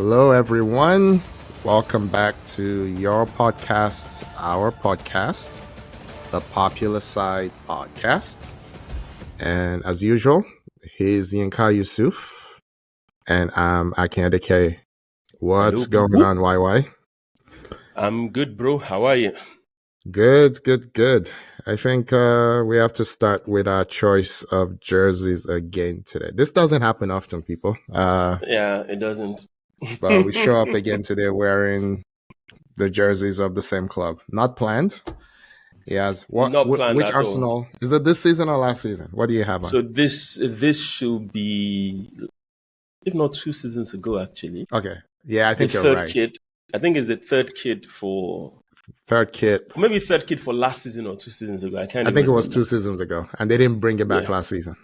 Hello, everyone. Welcome back to your podcast, our podcast, the Popular Side Podcast. And as usual, here's Yinka Yusuf, and I'm Akandeke. What's Hello, going on, YY? I'm good, bro. How are you? Good. I think we have to start with our choice of jerseys again today. This doesn't happen often, people. Yeah, it doesn't. But we show up again today wearing the jerseys of the same club. Not planned. He has Not planned which at all. Arsenal is it this season or last season? What do you have on? So this should be, if not 2 seasons ago, actually. Okay. Yeah, I The think you're third right. kid. I think it's the third kid for Third kit. maybe third kid for last season or 2 seasons ago. I can't. I even think it was remember. 2 seasons ago, and they didn't bring it back Yeah. last season.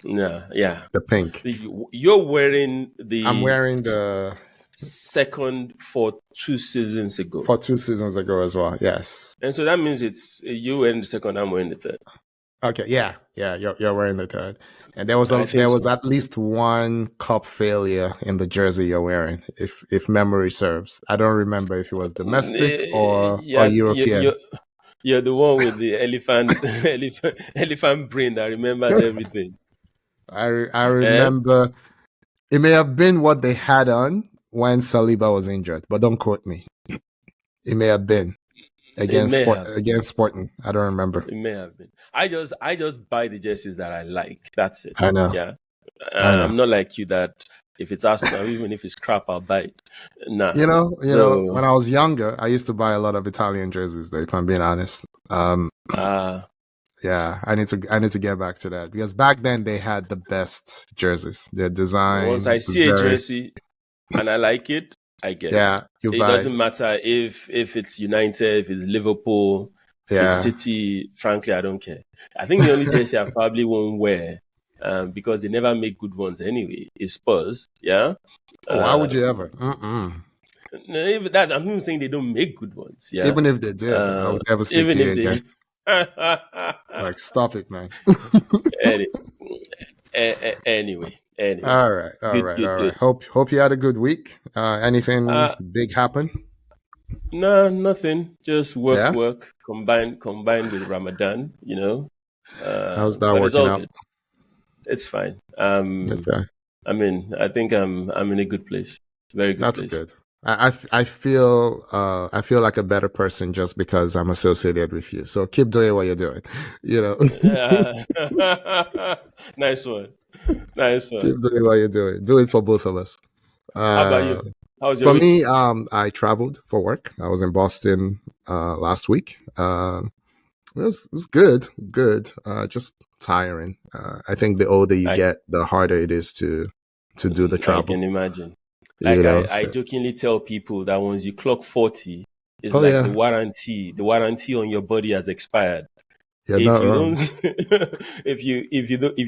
Yeah. The pink. You're wearing the I'm wearing the second for 2 seasons ago. for 2 seasons ago as well. Yes. And so that means it's you wearing the second, I'm wearing the third. Okay. Yeah. You're wearing the third, and there I was think so. at least one cup failure in the jersey you're wearing, if memory serves. I don't remember if it was domestic or Yeah, European. you're the one with the elephant brain that remembers everything. I Eh? remember it may have been what they had on when Saliba was injured, but don't quote me. It may have been It against may have. against Sporting. I don't remember. It may have been. I just buy the jerseys that I like. That's it. I know. Yeah. I know. I'm not like you that if it's Arsenal, even if it's crap, I'll buy it. Nah. You know, So when I was younger, I used to buy a lot of Italian jerseys, though, if I'm being honest. Yeah, I need to get back to that because back then they had the best jerseys. Their design once I was see a very jersey and I like it, I get it. yeah. You It buy doesn't it. matter if it's United, if it's Liverpool, if it's Yeah. City. Frankly, I don't care. I think the only jersey I probably won't wear, because they never make good ones anyway, is Spurs. Yeah. Oh, why would you ever? No, even that, I'm not saying they don't make good ones. Yeah. Even if they did, I would never speak Even to you if they. again. Like, stop it, man. Anyway. All right. Good. Hope you had a good week. Anything big happen? No, nothing. Just Yeah? work combined with Ramadan. How's that But it's working all out? good. It's fine. Okay, I think I'm in a good place. Very good that's place. good. I feel like a better person just because I'm associated with you. So keep doing what you're doing. Nice one. Keep doing what you're doing. Do it for both of us. How about you? How's your For week? me, I traveled for work. I was in Boston last week. It was good. Just tiring. I think the older you get, the harder it is to do the I travel. can imagine. Like I jokingly tell people that once you clock 40, it's the warranty on your body has expired. You're not wrong. If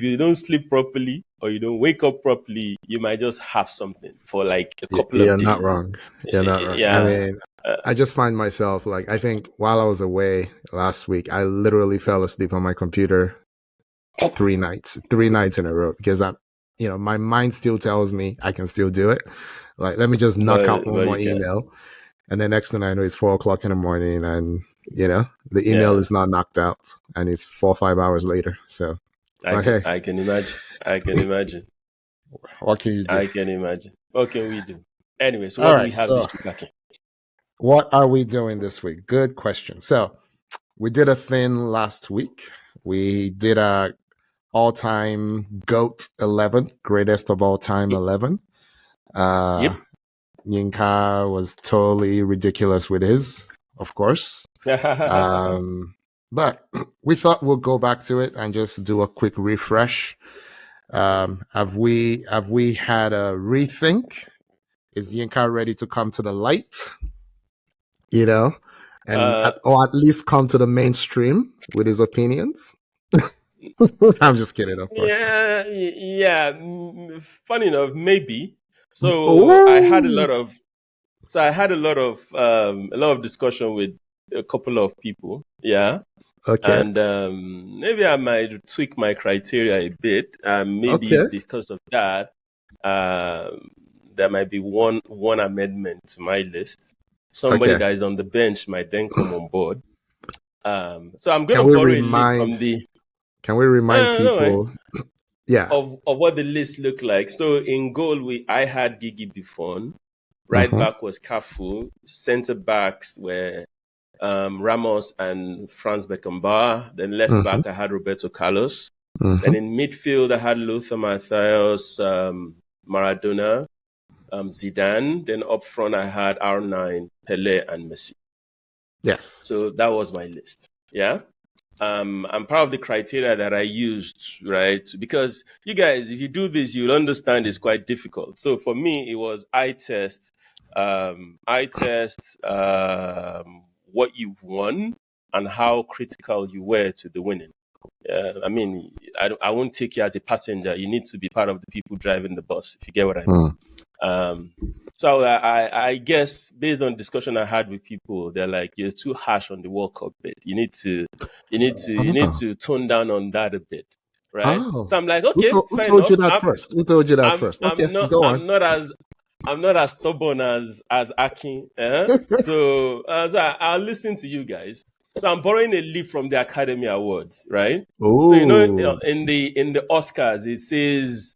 you don't sleep properly or you don't wake up properly, you might just have something for like a couple of days. You're not wrong. Yeah. I mean, I just find myself like, I think while I was away last week, I literally fell asleep on my computer 3 nights in a row because my mind still tells me I can still do it. Like, let me just knock out one more email. And the next thing I know, it's 4:00 in the morning and, the email is not knocked out and it's 4 or 5 hours later. So I can imagine. What can you do? I can imagine. What can we do? Anyway, so what do we have this week, Aki? What are we doing this week? Good question. So we did a thing last week. We did a all-time GOAT 11, greatest of all time 11. Yep. Yinka was totally ridiculous with his, of course. But we thought we'll go back to it and just do a quick refresh. Have we had a rethink? Is Yinka ready to come to the light? Or at least come to the mainstream with his opinions? I'm just kidding, of course. Yeah. Funny enough, maybe. So I had a lot of discussion with a couple of people. Yeah. Okay. And maybe I might tweak my criteria a bit. Maybe because of that, there there might be one amendment to my list. Somebody that is on the bench might then come on board. So I'm going to borrow a leaf from the. Can we remind people? Of what the list looked like. So in goal, I had Gigi Buffon. Right back was Cafu. Centre backs were Ramos and Franz Beckenbauer. Then left back, I had Roberto Carlos. Then in midfield, I had Lothar Matthäus, Maradona, Zidane. Then up front, I had R9, Pelé, and Messi. Yes. So that was my list. Yeah. I'm proud of the criteria that I used, right? Because you guys, if you do this, you'll understand it's quite difficult. So for me, it was I test what you've won and how critical you were to the winning. I mean, I won't take you as a passenger. You need to be part of the people driving the bus, if you get what I mean. So I guess based on discussion I had with people, they're like, you're too harsh on the World Cup bit. You need to tone down on that a bit, right? Oh. So I'm like, okay, who told you that first? Who told you that first? Okay, I'm not as stubborn as Akin. So I'll listen to you guys. So I'm borrowing a leaf from the Academy Awards, right? Ooh. So you know, in the Oscars, it says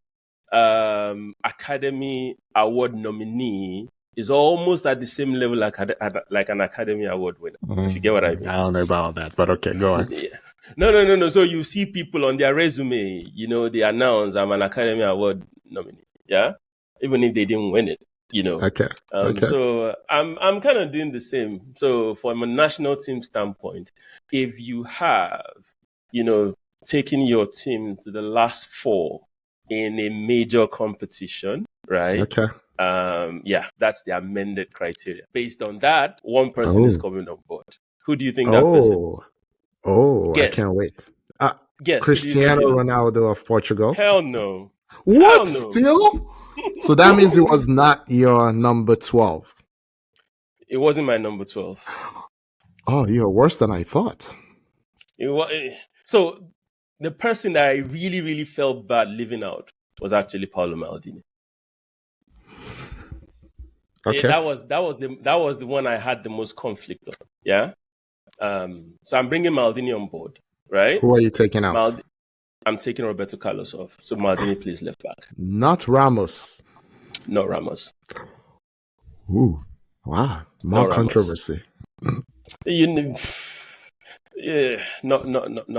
Academy Award nominee is almost at the same level like an Academy Award winner. If you get what I mean. I don't know about all that, but okay, go on. Yeah. No. So you see people on their resume, you know, they announce I'm an Academy Award nominee. Yeah, even if they didn't win it, you know. Okay. So I'm kind of doing the same. So from a national team standpoint, if you have, you know, taken your team to the last 4 in a major competition, right? Okay. That's the amended criteria. Based on that, one person is coming on board. Who do you think that person is? Guess. I can't wait. Guess. Cristiano Ronaldo of Portugal. Hell no. What? Hell no. Still? So that means it was not your number 12. It wasn't my number 12. Oh, you're worse than I thought. So the person that I really, really felt bad leaving out was actually Paolo Maldini. Okay. That was the one I had the most conflict on. Yeah. So I'm bringing Maldini on board, right? Who are you taking out? I'm taking Roberto Carlos off. So Maldini plays left back. Not Ramos. No Ramos. Ooh, wow, more controversy. No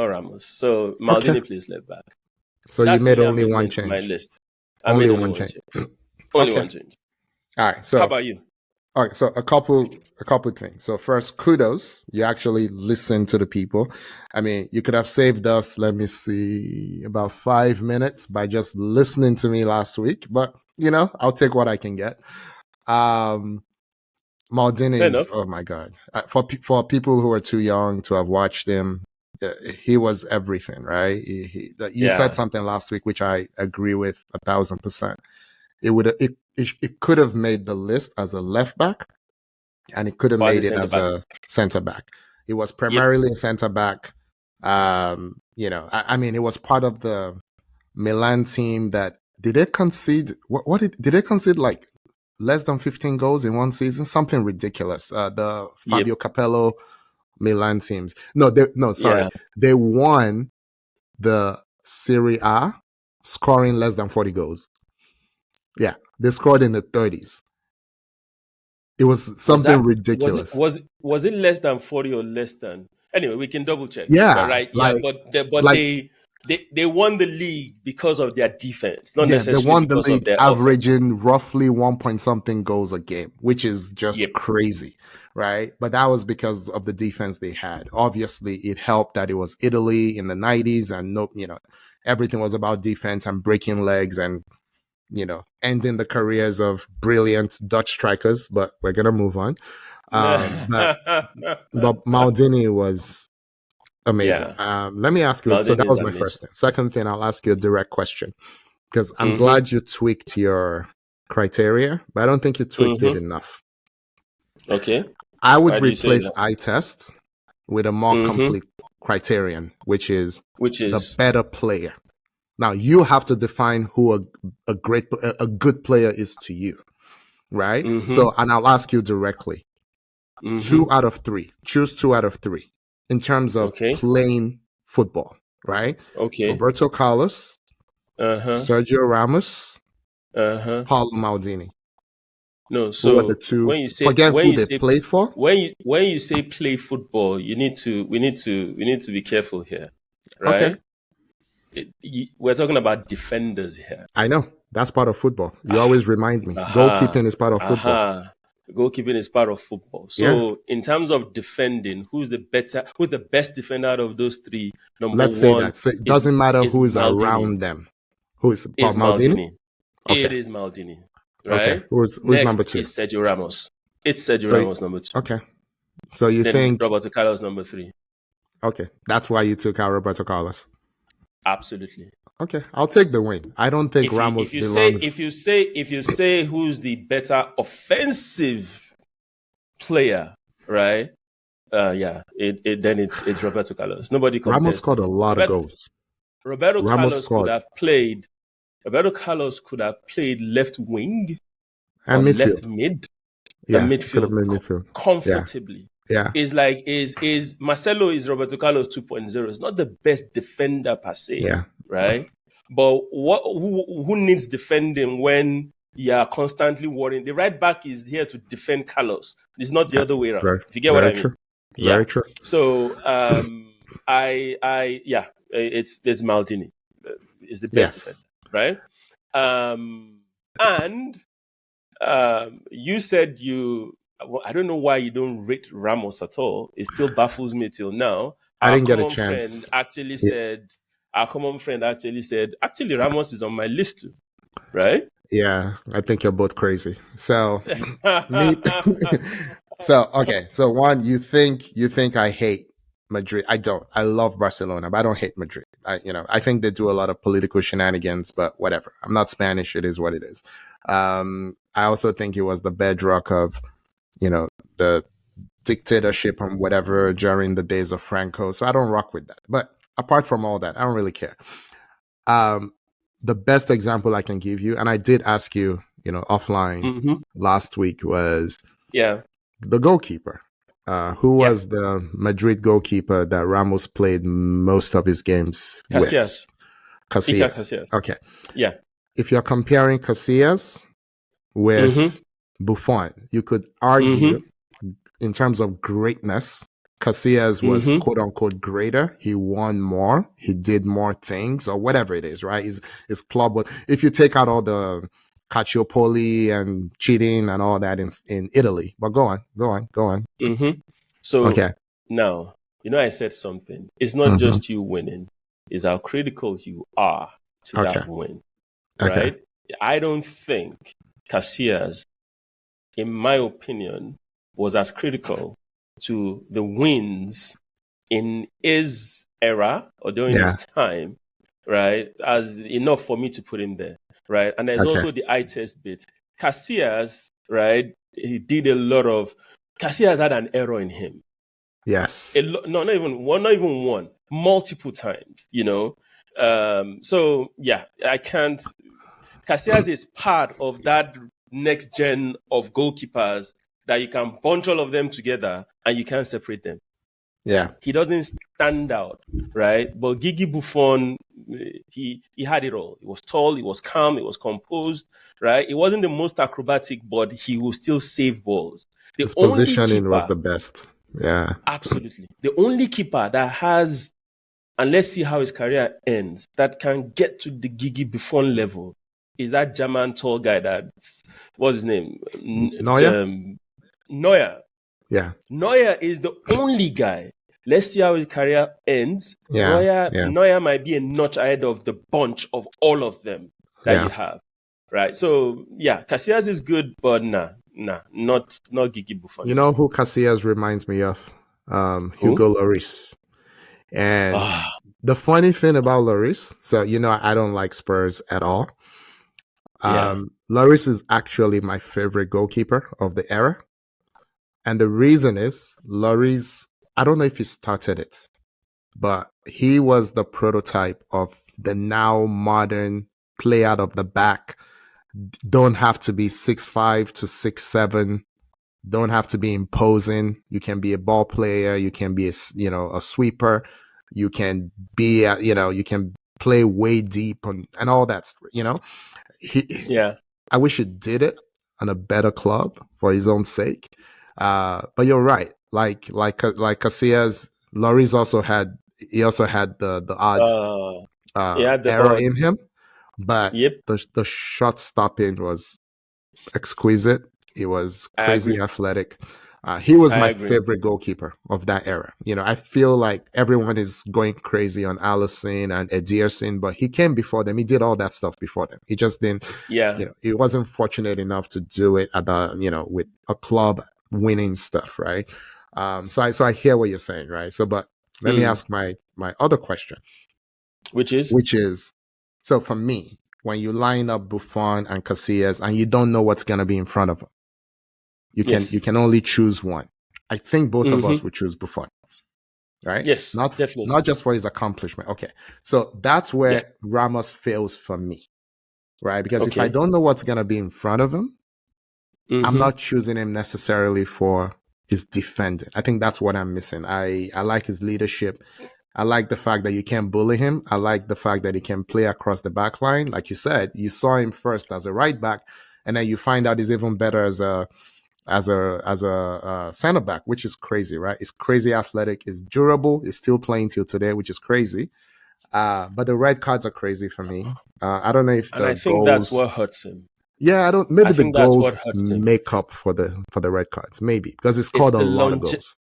Ramos. So Maldini plays left back. So you made only one change. My list. Only one change. Only one change. All right. So how about you? All right. So a couple things. So first, kudos. You actually listen to the people. I mean, you could have saved us, let me see, about 5 minutes by just listening to me last week. But, you know, I'll take what I can get. Maldini is, oh my God. For people who are too young to have watched him, he was everything, right? You said something last week, which I agree with 1,000%. It could have made the list as a left back, and it could have made it as a center back. It was primarily a center back. You know, I mean, it was part of the Milan team that did they concede? Did they concede like less than 15 goals in one season? Something ridiculous. The Fabio Capello Milan teams. They won the Serie A scoring less than 40 goals. Yeah, they scored in the 30s. It was something ridiculous. Was it less than 40 or less than? Anyway, we can double check. Yeah, right. They won the league because of their defense, not necessarily they won the because league of their averaging offense. Roughly 1-point-something goals a game, which is just crazy, right? But that was because of the defense they had. Obviously, it helped that it was Italy in the 90s, and everything was about defense and breaking legs and ending the careers of brilliant Dutch strikers. But we're gonna move on. But Maldini was amazing. Let me ask you. Maldini, so that was my first thing. Second thing, I'll ask you a direct question because I'm glad you tweaked your criteria, but I don't think you tweaked it enough. Okay. I would replace eye test with a more complete criterion, which is the better player. Now you have to define who a good player is to you. right? Mm-hmm. So, and I'll ask you directly, Mm-hmm. 2 out of 3. Choose 2 out of 3 in terms of Okay. playing football, right? Okay. Roberto Carlos, Uh-huh. Sergio Ramos, Uh-huh. Paulo Maldini. No, Who are the so two? when you say Forget who they played for. when you say play football, we need to be careful here, Okay, right? We're talking about defenders here. I know that's part of football. You Ah, always remind me. aha, Goalkeeping is part of football. aha. Goalkeeping is part of football. Yeah. So in terms of defending, who's the best defender out of those three? Number Let's say one that. So it is doesn't matter is who is Maldini. around them. Who is Paul Is Maldini? Maldini. Okay. It is Maldini. Okay. Right? Who's number Next two? is Sergio Ramos. It's Sergio So Ramos number two. okay. So you Then think Roberto Carlos number three. okay? That's why you took out Roberto Carlos. Absolutely. Okay, I'll take the win. I don't think If you Ramos if you say belongs. if you say who's the better offensive player, right? Yeah, then it's Roberto Carlos. Nobody Ramos compares to scored a him. lot of goals. Roberto Ramos Carlos could scored have played. Roberto Carlos could have played left wing or and left midfield. mid and Yeah, could have midfield made midfield. Yeah, comfortably. yeah, Is Marcelo is Roberto Carlos 2.0. It's not the best defender per se, yeah. right? But who needs defending when you are constantly worrying? The right back is here to defend Carlos. It's not the other way around. Very, If you get what very I mean. true. Yeah. Very true. So it's Maldini. Is the best defender, Yes. right? And you said I don't know why you don't rate Ramos at all. It still baffles me till now. I Our didn't get a common friend chance. actually Yeah, said, actually Ramos is on my list too, right? yeah. I think you're both crazy. So me. So okay. So one, you think I hate Madrid. I don't. I love Barcelona, but I don't hate Madrid. I think they do a lot of political shenanigans, but whatever. I'm not Spanish. It is what it is. I also think it was the bedrock of, the dictatorship and whatever during the days of Franco. So I don't rock with that. But apart from all that, I don't really care. Um, the best example I can give you, and I did ask you, offline Mm-hmm. last week, was Yeah, the goalkeeper. Who yeah. was the Madrid goalkeeper that Ramos played most of his games with? Casillas, Iker Casillas. Casillas. Okay. Yeah. If you're comparing Casillas Mm-hmm. with Buffon, you could Mm-hmm. argue in terms of greatness, Casillas was Mm-hmm. quote unquote greater. He won more. He did more things or whatever it is, right? His club was, if you take out all the Calciopoli and cheating and all that in Italy. But go on. Mm-hmm. So Okay. now, I said something. It's not Mm-hmm. just you winning, it's how critical you are to Okay. that win, Okay. right? I don't think Casillas, in my opinion, was as critical to the wins in his era or during his Yeah. time, right? As enough for me to put him there, right? And there's Okay. also the eye test bit. Casillas, right? He did a lot of. Casillas had an error in him. Yes. No, not even one, multiple times. So yeah, I can't. Casillas is part of that next gen of goalkeepers that you can bunch all of them together and you can't separate them. Yeah. He doesn't stand out, right? But Gigi Buffon, he had it all. He was tall, he was calm, he was composed, right? It wasn't the most acrobatic, but he will still save balls. The His only positioning was keeper, the best. Yeah. absolutely, the only keeper that has, and let's see how his career ends, that can get to the Gigi Buffon level is that German tall guy what's his name? Neuer? Neuer. Yeah. Neuer is the only guy. Let's see how his career ends. Yeah. Yeah. Neuer might be a notch ahead of the bunch of all of them that you have, right? So yeah, Casillas is good, but not Gigi Buffon. You know who Casillas reminds me of? Who? Hugo Lloris. And the funny thing about Lloris, so I don't like Spurs at all. Yeah. Lloris is actually my favorite goalkeeper of the era. And the reason is Lloris, I don't know if he started it, but he was the prototype of the now modern play out of the back don't have to be 6'5" to 6'7", don't have to be imposing. You can be a ball player. You can be a sweeper. You can be you can play way deep and all that. Yeah. I wish he did it on a better club for his own sake. But you're right. Like Casillas, Lloris also had the odd Yeah, the error odd. in him, but Yep. the shot stopping was exquisite. He was I crazy agree. athletic. He was I my agree. favorite goalkeeper of that era. I feel like everyone is going crazy on Alisson and Ederson, but he came before them. He did all that stuff before them. He just didn't, Yeah. he wasn't fortunate enough to do it at with a club winning stuff, right? So I hear what you're saying, right? But let me ask my other question, Which is? so for me, when you line up Buffon and Casillas and you don't know what's going to be in front of them, you can only choose one. I think both of us would choose Buffon, right? Yes, Not definitely. just for his accomplishment. Okay, so that's where Ramos fails for me, right? Because if I don't know what's going to be in front of him, I'm not choosing him necessarily for his defending. I think that's what I'm missing. I like his leadership. I like the fact that you can't bully him. I like the fact that he can play across the back line. Like you said, you saw him first as a right back, and then you find out he's even better as a center back, which is crazy, right? It's crazy athletic, it's durable, it's still playing till today, which is crazy. But the red cards are crazy for me. I don't know if And the I think that's goals. what hurts him. Yeah, I don't. I Maybe the think that's what goals hurts him. make up for the red cards, maybe because it's It's called a the lot of goals.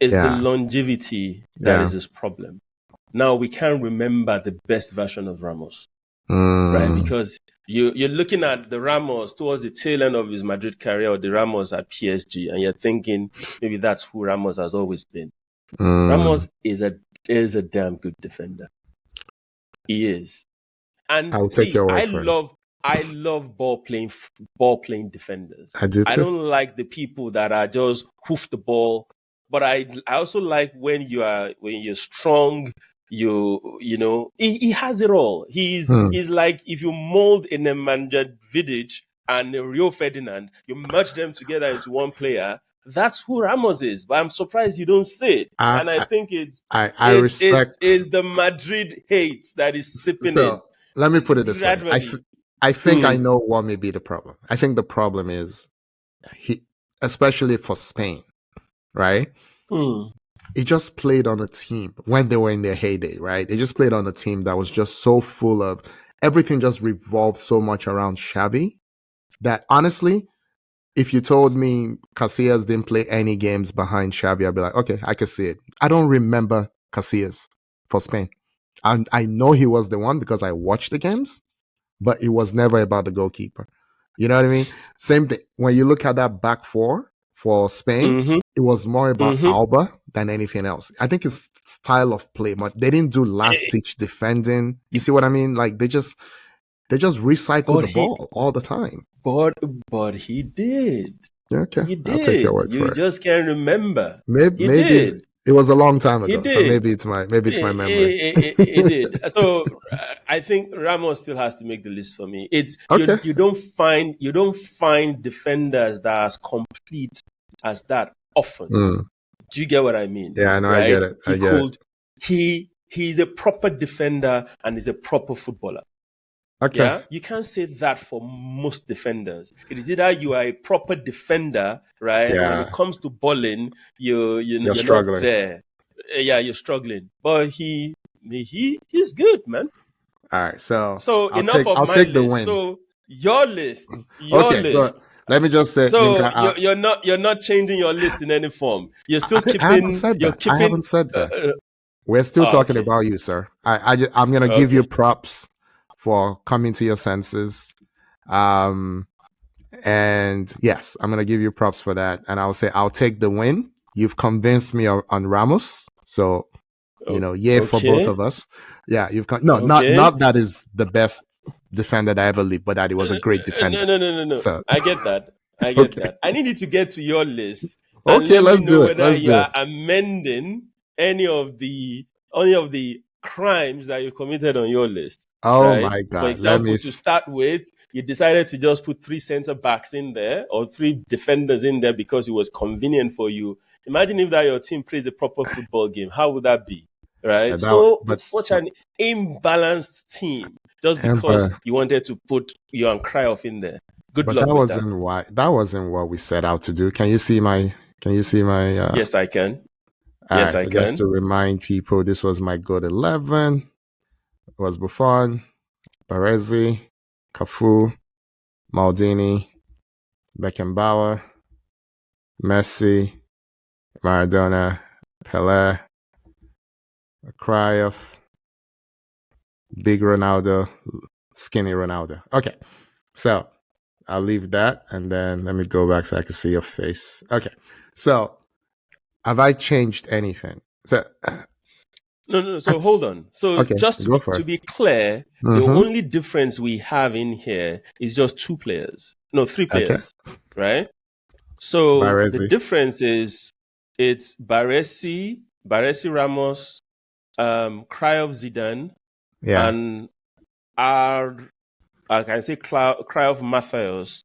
it's the Yeah, longevity that yeah. is his problem. Now we can't remember the best version of Ramos, right? Mm, Because you're looking at the Ramos towards the tail end of his Madrid career or the Ramos at PSG, and you're thinking maybe that's who Ramos has always been. mm. Ramos is a damn good defender. He is. And I will take see, your word I for it. love ball playing defenders. I do I too. don't like the people that are just hoof the ball, but I also like when you're strong. He has it all. Hmm. He's like if you mold in a Nemanja Vidic and a Rio Ferdinand, you merge them together into one player. That's who Ramos is. But I'm surprised you don't say it. I, And I I think it's I it's it's respect. it's the Madrid hate that is sipping So in let me put it this way. gradually. I think I know what may be the problem. I think the problem is he, especially for Spain, right? Mm. He just played on a team when they were in their heyday, right? They just played on a team that was just so full of everything, just revolved so much around Xavi that honestly, if you told me Casillas didn't play any games behind Xavi, I'd be like, okay, I can see it. I don't remember Casillas for Spain. And I know he was the one because I watched the games, but it was never about the goalkeeper. You know what I mean? Same thing. When you look at that back four for Spain, Mm-hmm. it was more about Mm-hmm. Alba than anything else. I think it's style of play, but they didn't do last ditch defending. You see what I mean? Like they just recycled But the he ball all the time. but but he did. Okay, He I'll take your did. word You for it. just can't remember. Maybe, He maybe did. it was a long time He ago, so did. maybe it's my memory. He did. So I think Ramos still has to make the list for me. It's Okay. you don't find defenders that are as complete as that often. Mm. Do you get what I mean? Yeah, I know. I get Right? it. I get it. He's a proper defender and he's a proper footballer. Okay. Yeah, you can't say that for most defenders. It is either you are a proper defender, right? And when it Yeah, comes to balling, you're you're not struggling. there. Yeah, you're struggling. But he's good, man. All right, so So I'll enough take of I'll my take the list. win. So your Okay, so list. let me just say, So Yinka, you're not changing your list in any form. You're still I haven't keeping said you're that. I keeping. haven't said that. We're still talking Okay, about you, sir. I'm gonna give you okay, props for coming to your senses. Um, and yes, I'm gonna give you props for that. And I'll say I'll take the win. You've convinced me on Ramos, so yay for both okay, of us. Yeah, no, not okay. not that is the best defender that ever lived, but that he was a great No, defender. no, no, no, no. So I get that. I get okay, that. I need you to get to your list and okay, let me let's know do it. whether Let's you do it. are amending any of the crimes that you committed on your list. Oh Right? my For God, let me. example, to start with, you decided to just put 3 center backs in there or 3 defenders in there because it was convenient for you. Imagine if that your team plays a proper football game. How would that be? Right? So but it's such an imbalanced team just because you wanted to put Johan Cruyff in there. Good luck with that. That wasn't what we set out to do. Can you see my Yes, I can. All Yes, right, I so just can. to remind people, this was my good 11. It was Buffon, Baresi, Cafu, Maldini, Beckenbauer, Messi, Maradona, Pelé, Cruyff, Big Ronaldo, Skinny Ronaldo. Okay, so I'll leave that, and then let me go back so I can see your face. Okay, so have I changed anything? So No. So hold on. So okay, just go for to it. be clear, the only difference we have in here is just 2 players. No, 3 Okay, players, right? So the Baresi. difference is it's Baresi Ramos, Cruyff Zidane, Yeah, and I can say Cruyff Matthias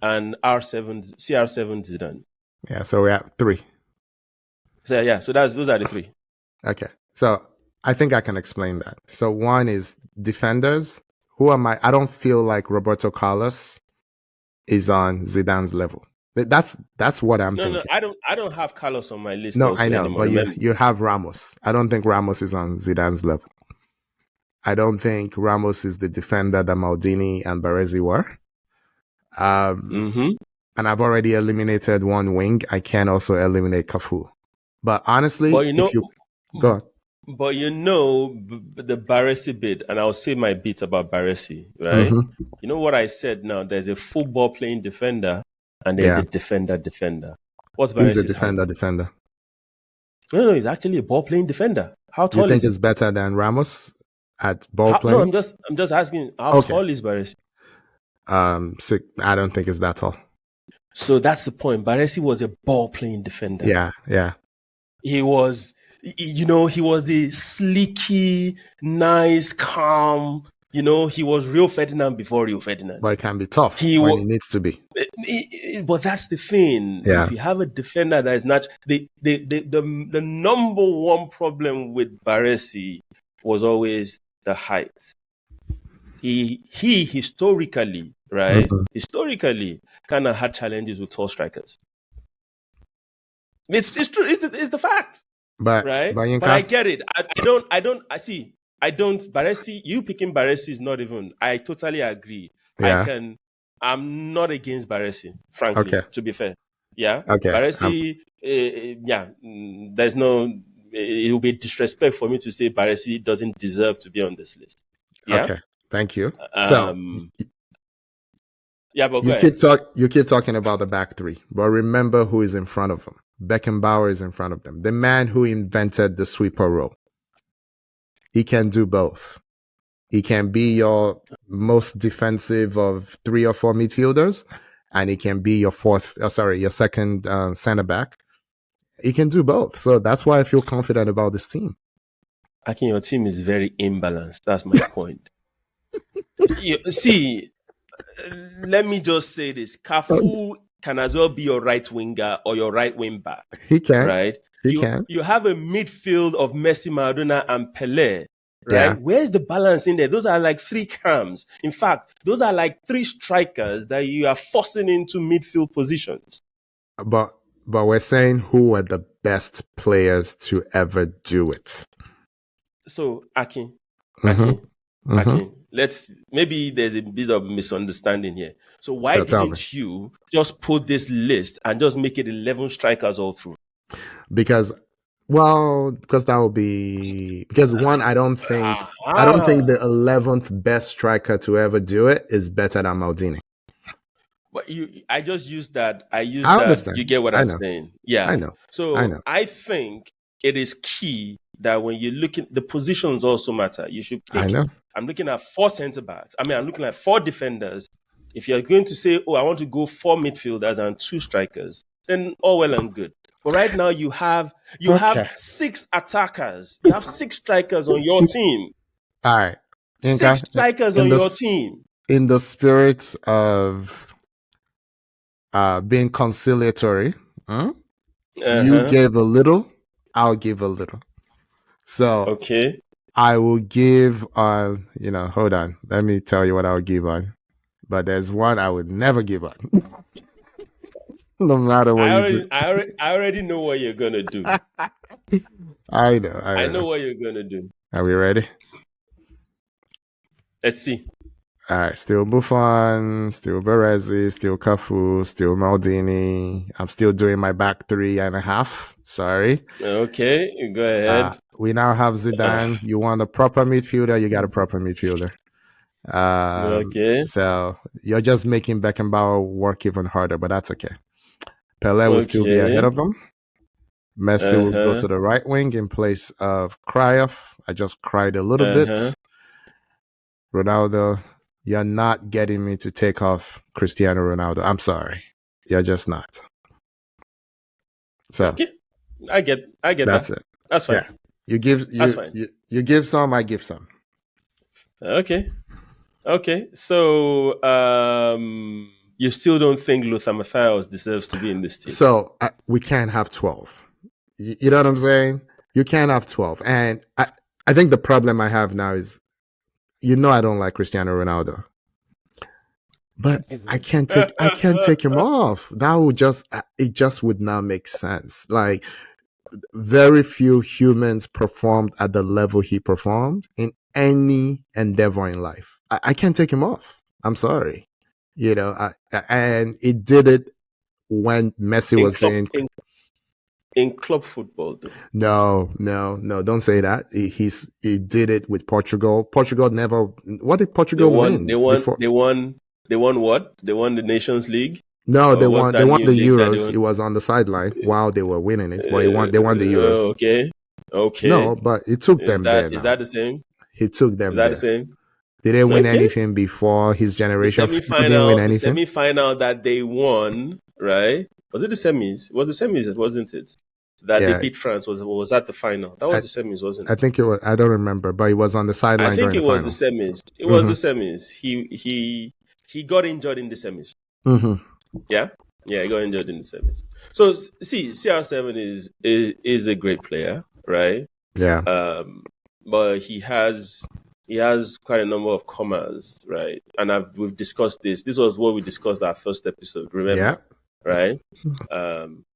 and CR7 Zidane. yeah. So we have 3. So yeah, so those are the 3. Okay. So I think I can explain that. So one is defenders. Who am I? I don't feel like Roberto Carlos is on Zidane's level. That's what I'm No, thinking. I don't have Carlos on my list No, I also know, anymore. but Remember? you have Ramos. I don't think Ramos is on Zidane's level. I don't think Ramos is the defender that Maldini and Baresi were. And I've already eliminated one wing. I can also eliminate Cafu. But honestly, But if you go on. But the Baresi bit, and I'll say my bit about Baresi, right? You know what I said now? There's a football playing defender and there's Yeah, a defender. What's he's a Baresi's height? defender. No, he's actually a ball playing defender. How You tall think is he? it's better than Ramos at ball No, playing? I'm just asking how Okay. tall is Baresi? I don't think it's that tall. So that's the point. Baresi was a ball playing defender. Yeah. He was, he was the sleeky, nice, calm. He was Rio Ferdinand before Rio Ferdinand. But it can be tough He when was, it needs to be. but that's the thing. Yeah. If you have a defender that is not the number one problem with Baresi was always the height. He historically, right? Historically, kind of had challenges with tall strikers. It's true. It's the fact. But Right? but But I get it. Baresi, you picking Baresi is not even, I totally agree. yeah. I'm not against Baresi, frankly, Okay. to be fair. Yeah. Okay. Baresi, there's no, it will be disrespect for me to say Baresi doesn't deserve to be on this list. Yeah. Okay. Thank you. So yeah, but you keep talking about the back 3, but remember who is in front of them. Beckenbauer is in front of them. The man who invented the sweeper role. He can do both. He can be your most defensive of 3 or 4 midfielders, and he can be your your second center back. He can do both. So that's why I feel confident about this team. Akin, your team is very imbalanced. That's my point. See, let me just say this. Cafu can as well be your right winger or your right wing back. He can. Right? You have a midfield of Messi, Maradona, and Pelé. Right? Yeah. Where's the balance in there? Those are like 3 cams. In fact, those are like 3 strikers that you are forcing into midfield positions. But we're saying who are the best players to ever do it. So, Akin, maybe there's a bit of misunderstanding here. So why didn't you just put this list and just make it 11 strikers all through? Because that would be, because one, I don't think the 11th best striker to ever do it is better than Maldini. But I just used that. I understand. You get what I'm saying? Yeah. I know. So I think it is key that when you look at the positions also matter. You should pick. I know. I'm looking at 4 center backs. I'm looking at 4 defenders. If you're going to say, I want to go 4 midfielders and 2 strikers, then all well and good. But right now you have 6 attackers. You have 6 strikers on your team. All right. 6 strikers on your team. in the spirit of being conciliatory, you Uh-huh. gave a little, I'll give a little. So Okay. I will give on, hold on. Let me tell you what I'll give on. But there's one I would never give on, no matter what you do. I already know what you're gonna do. I know, I I know know. what you're gonna do. Are we ready? Let's see. All right, still Buffon, still Baresi, still Cafu, still Maldini. I'm still doing my back 3.5. Sorry. Okay, you go ahead. We now have Zidane. You want a proper midfielder, you got a proper midfielder. Okay. So you're just making Beckenbauer work even harder, but that's okay. Pele will still be ahead Okay. of them. Messi will go Uh-huh. to the right wing in place of Cruyff. I just cried a little Uh-huh. bit. Ronaldo, you're not getting me to take off Cristiano Ronaldo. I'm sorry. You're just not. So Okay. I get that's that. it. That's fine. Yeah. You give That's you fine. you, you give some, I give some. Okay. Okay. So you still don't think Lothar Matthäus deserves to be in this team? So we can't have 12. You know what I'm saying? You can't have 12. And I think the problem I have now is, I don't like Cristiano Ronaldo. But I can't take him off. That would it just would not make sense. Like, very few humans performed at the level he performed in any endeavor in life. I can't take him off. I'm sorry. And he did it when Messi in was club doing. in club football though. No, don't say that. He did it with Portugal. Portugal never. What did They Portugal won win they won before? they won they won what? They won the Nations League? No, they Or what's won. They that won new the league that they Euros. won? It was on the sideline while they were winning it, but They won the Euros. Okay. No, Okay. but it took Is them there. that Now the same? he took Is them that the there. same? They didn't win Okay. anything before his The generation. FIFA didn't win semi-final, anything. that they won, right? Was it the semis? It was the semis, wasn't it? That they Yeah, beat France. Was that the final? That I, was the semis, wasn't I it? think it was. I don't remember, but he was on the I sideline think during it the was the final. semis. It was Mm-hmm. the semis. He got injured in the semis. Mm-hmm. Yeah, yeah, he got injured in the semis. So see, CR7 is a great player, right? Yeah. But he has quite a number of commas, right? And we've discussed this. This was what we discussed our first episode. Yeah. Remember, right?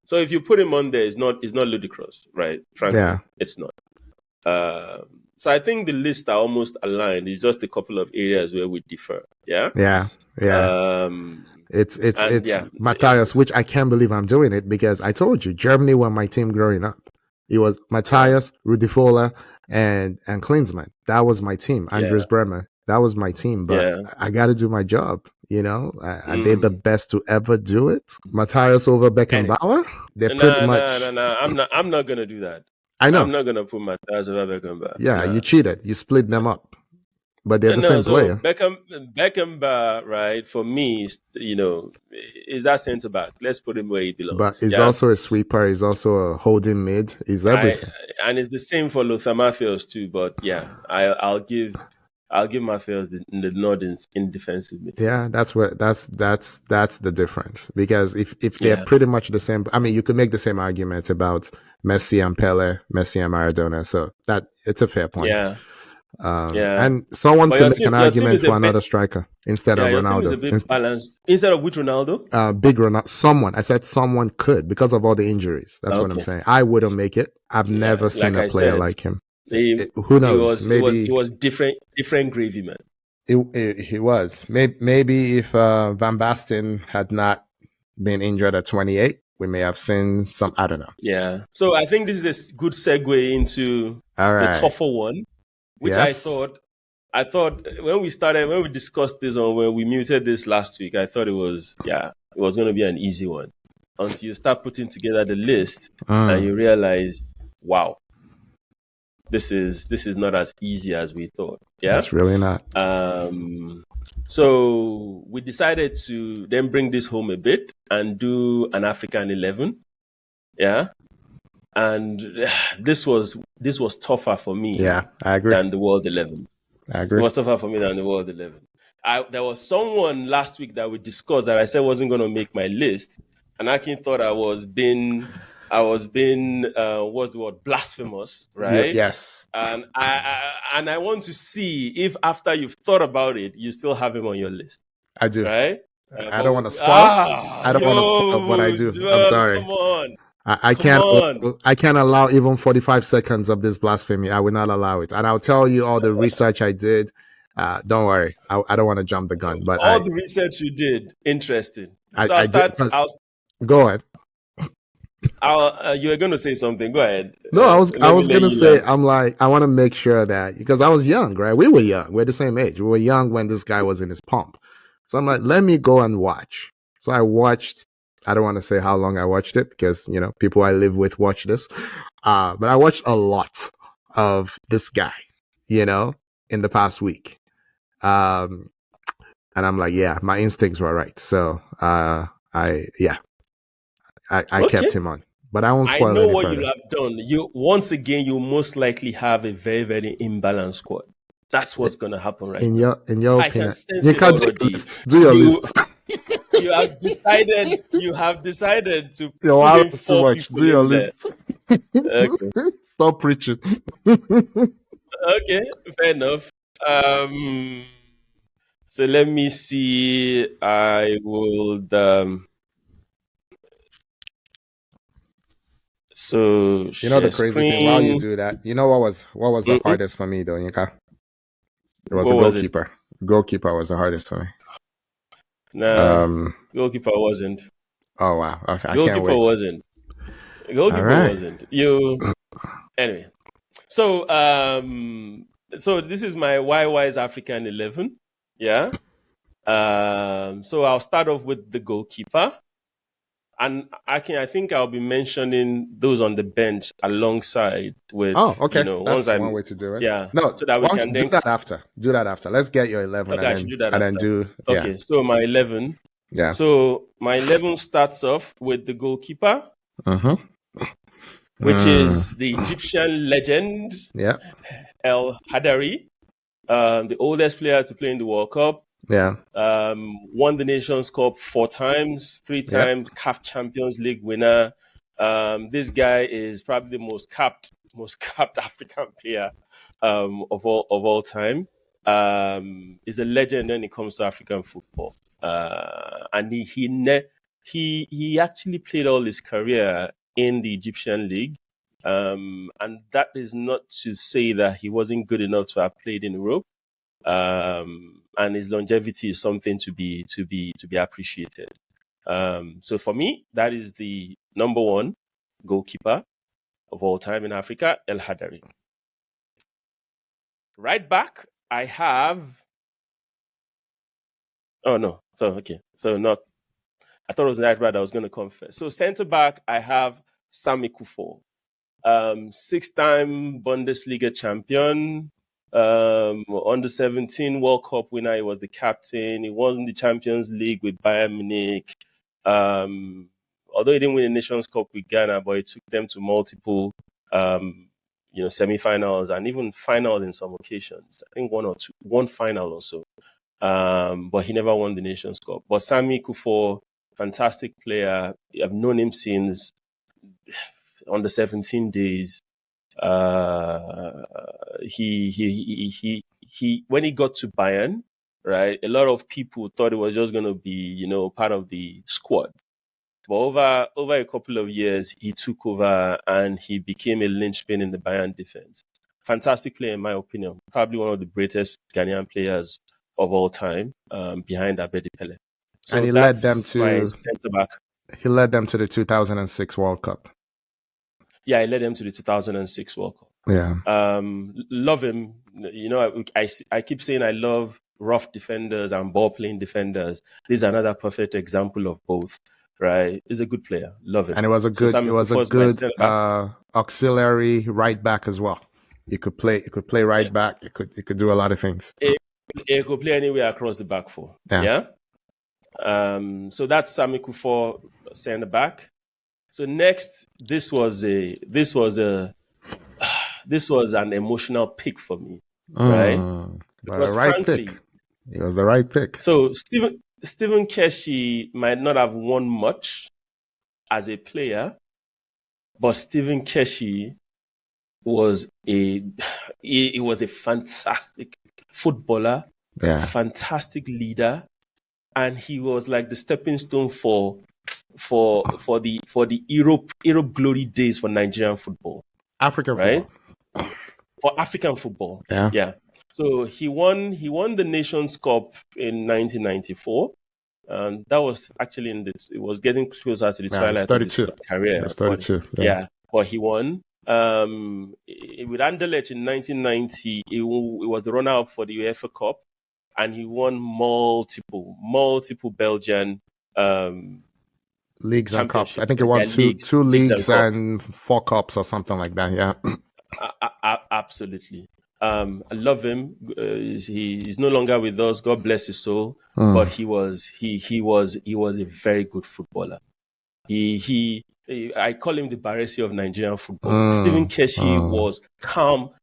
So if you put him on there, it's not ludicrous, right? Yeah. Frankly, it's not. So I think the lists are almost aligned. It's just a couple of areas where we differ. Yeah. Yeah. Yeah. And It's yeah, Matthias, which I can't believe I'm doing it because I told you Germany were my team growing up. It was yeah, Matthias, Rudifola, and Klinsmann. That was my team. yeah, Andres Bremer. That was my team. But yeah. I got to do my job. I did the best to ever do it. Matthias over And Beckenbauer. They're pretty no, no, no, much. no. I'm not gonna do that. I I'm know. not gonna put my Matthias over Beckenbauer. Yeah, you Nah. cheated. You split them up, but they're the No, same so player. Beckenbauer, right? For me, is that centre back. Let's put him where he But belongs. he's Yeah, also a sweeper. He's also a holding mid. He's everything. and it's the same for Lothar Matthäus too. But yeah, I'll give Matthäus the nod in defensive midfield. Yeah, that's the difference. Because if they're Yeah, pretty much the same, I mean, you could make the same argument about Messi and Pele, Messi and Maradona. So that it's a fair point. yeah, yeah. And someone But could make an your team argument is a for bit another striker instead of your team is a Ronaldo. bit balanced instead of with Ronaldo. Big Ronaldo. Someone I said someone could because of all the injuries. That's what I'm Okay, saying. I wouldn't make it. I've yeah. never seen Like a I player said, like him. it, Who knows? it Maybe was different gravy, man. he was. Maybe if Van Basten had not been injured at 28, we may have seen some. I don't know. Yeah. So I think this is a good segue into All the right. tougher one, which Yes. I thought when we discussed this or when we muted this last week, I thought it was going to be an easy one until you start putting together the list and you realize, wow, this is not as easy as we thought. Yeah. It's really not. So we decided to then bring this home a bit and do an African 11. Yeah. And this was tougher for me Yeah, I agree. than the World 11. I It agree. was tougher for me than the World 11. there was someone last week that we discussed that I said wasn't going to make my list, and Akin thought I was being what's the word, blasphemous, right? Yes, And I want to see if after you've thought about it, you still have him on your list, I do. right? I don't want to spoil. I don't want to spoil, but I Yo, do. I'm sorry. come on, I come can't. on. I can't allow even 45 seconds of this blasphemy. I will not allow it, and I'll tell you all the research I did. Don't worry. I don't want to jump the gun, but All the research you did, interesting. So I'll I did. start. Go ahead. You were going to say something. Go ahead. No, I Let me was let gonna you say, land. I'm like, I want to make sure that, because I was young, right? We were young. We're the same age. We were young when this guy was in his pomp. So I'm like, let me go and watch. So I watched. I don't want to say how long I watched it, because people I live with watch this. But I watched a lot of this guy, in the past week. Um, and I'm like, yeah, my instincts were right. So I Okay. kept him on. But I won't I spoil know any what you'll further. have done. You once again, you most likely have a very, very imbalanced squad. That's what's going to happen right In now. your I can opinion, sense you it can't do your already. list. Do your You list. you have decided. You have decided to Your put in wild is too four much. people Do your in there. list. Okay. Stop preaching. Okay. Fair enough. Um. So let me see. I would. So The share crazy thing, while you screen. do that, what was the Mm-mm. hardest for me though, Yinka? It was the What was it? goalkeeper. Goalkeeper was the hardest for me. Nah, Um. goalkeeper wasn't. Oh wow. Okay, I can't Goalkeeper wait. wasn't. All Goalkeeper right. wasn't. Anyway. So so this is my YY's African 11. Yeah. So I'll start off with the goalkeeper. And I think I'll be mentioning those on the bench alongside with, Oh, okay. once That's one I'm, way to do it. yeah, No, so that we why don't can you do then, that after? Do that after. Let's get your 11 okay, and I should then do that after. do, yeah. Okay, so my 11. Yeah. So my 11 starts off with the goalkeeper, Uh-huh. which is the Egyptian legend, Yeah. El Hadari, the oldest player to play in the World Cup. Yeah. Won the Nations Cup 4 times, three Yeah. times CAF Champions League winner. This guy is probably the most capped African player of all time. Is a legend when it comes to African football. And he actually played all his career in the Egyptian league. And that is not to say that he wasn't good enough to have played in Europe. And his longevity is something to be appreciated. So for me, that is the number one goalkeeper of all time in Africa, El Hadari. Right back, I have. Oh no, so okay, so not. I thought it was right back that I was going to come first. So centre back, I have Sami Kufo, 6-time Bundesliga champion, under 17 World Cup winner. He was the captain. He won the Champions League with Bayern Munich. Although he didn't win the Nations Cup with Ghana, but he took them to multiple, semi-finals and even finals in some occasions. I think one final or so. But he never won the Nations Cup. But Sami Kufo, fantastic player. I've known him since under 17 days. He when he got to Bayern, right? A lot of people thought it was just going to be, part of the squad. But over a couple of years, he took over and he became a linchpin in the Bayern defense. Fantastic player, in my opinion. Probably one of the greatest Ghanaian players of all time, behind Abedi Pele. And So that's my to centre back. he led them to the 2006 World Cup. Yeah, I led him to the 2006 World Cup. Yeah. Love him. I keep saying I love rough defenders and ball playing defenders. This is another perfect example of both. Right, he's a good player. Love him. And it was a So good Sami Kufuor is my centre back. auxiliary right back as well. He could play right back. He could do a lot of things. He could play anywhere across the back four. Yeah. So that's Sami Kufuor, centre back. So next, this was an emotional pick for me, right? But a Because right frankly, pick. It was the right pick. So Stephen Keshi might not have won much as a player, but Stephen Keshi was he was a fantastic footballer, Yeah. fantastic leader, and he was like the stepping stone for the Europe glory days for Nigerian football, African right? football. For African football. Yeah. Yeah. So he won the Nations Cup in 1994. That was actually it was getting closer to the Yeah, it's twilight of his 32. career. It's But 32. Yeah. yeah, but he won. With Anderlecht in 1990, he was the runner-up for the UEFA Cup, and he won multiple Belgian Leagues and cups. I championships, think it won their two leagues, two leagues and leagues cups. and 4 cups or something like that. Yeah. Absolutely. I love him. He's no longer with us. God bless his soul. Mm. But he was a very good footballer. I call him the Baresi of Nigerian football. Stephen Keshi was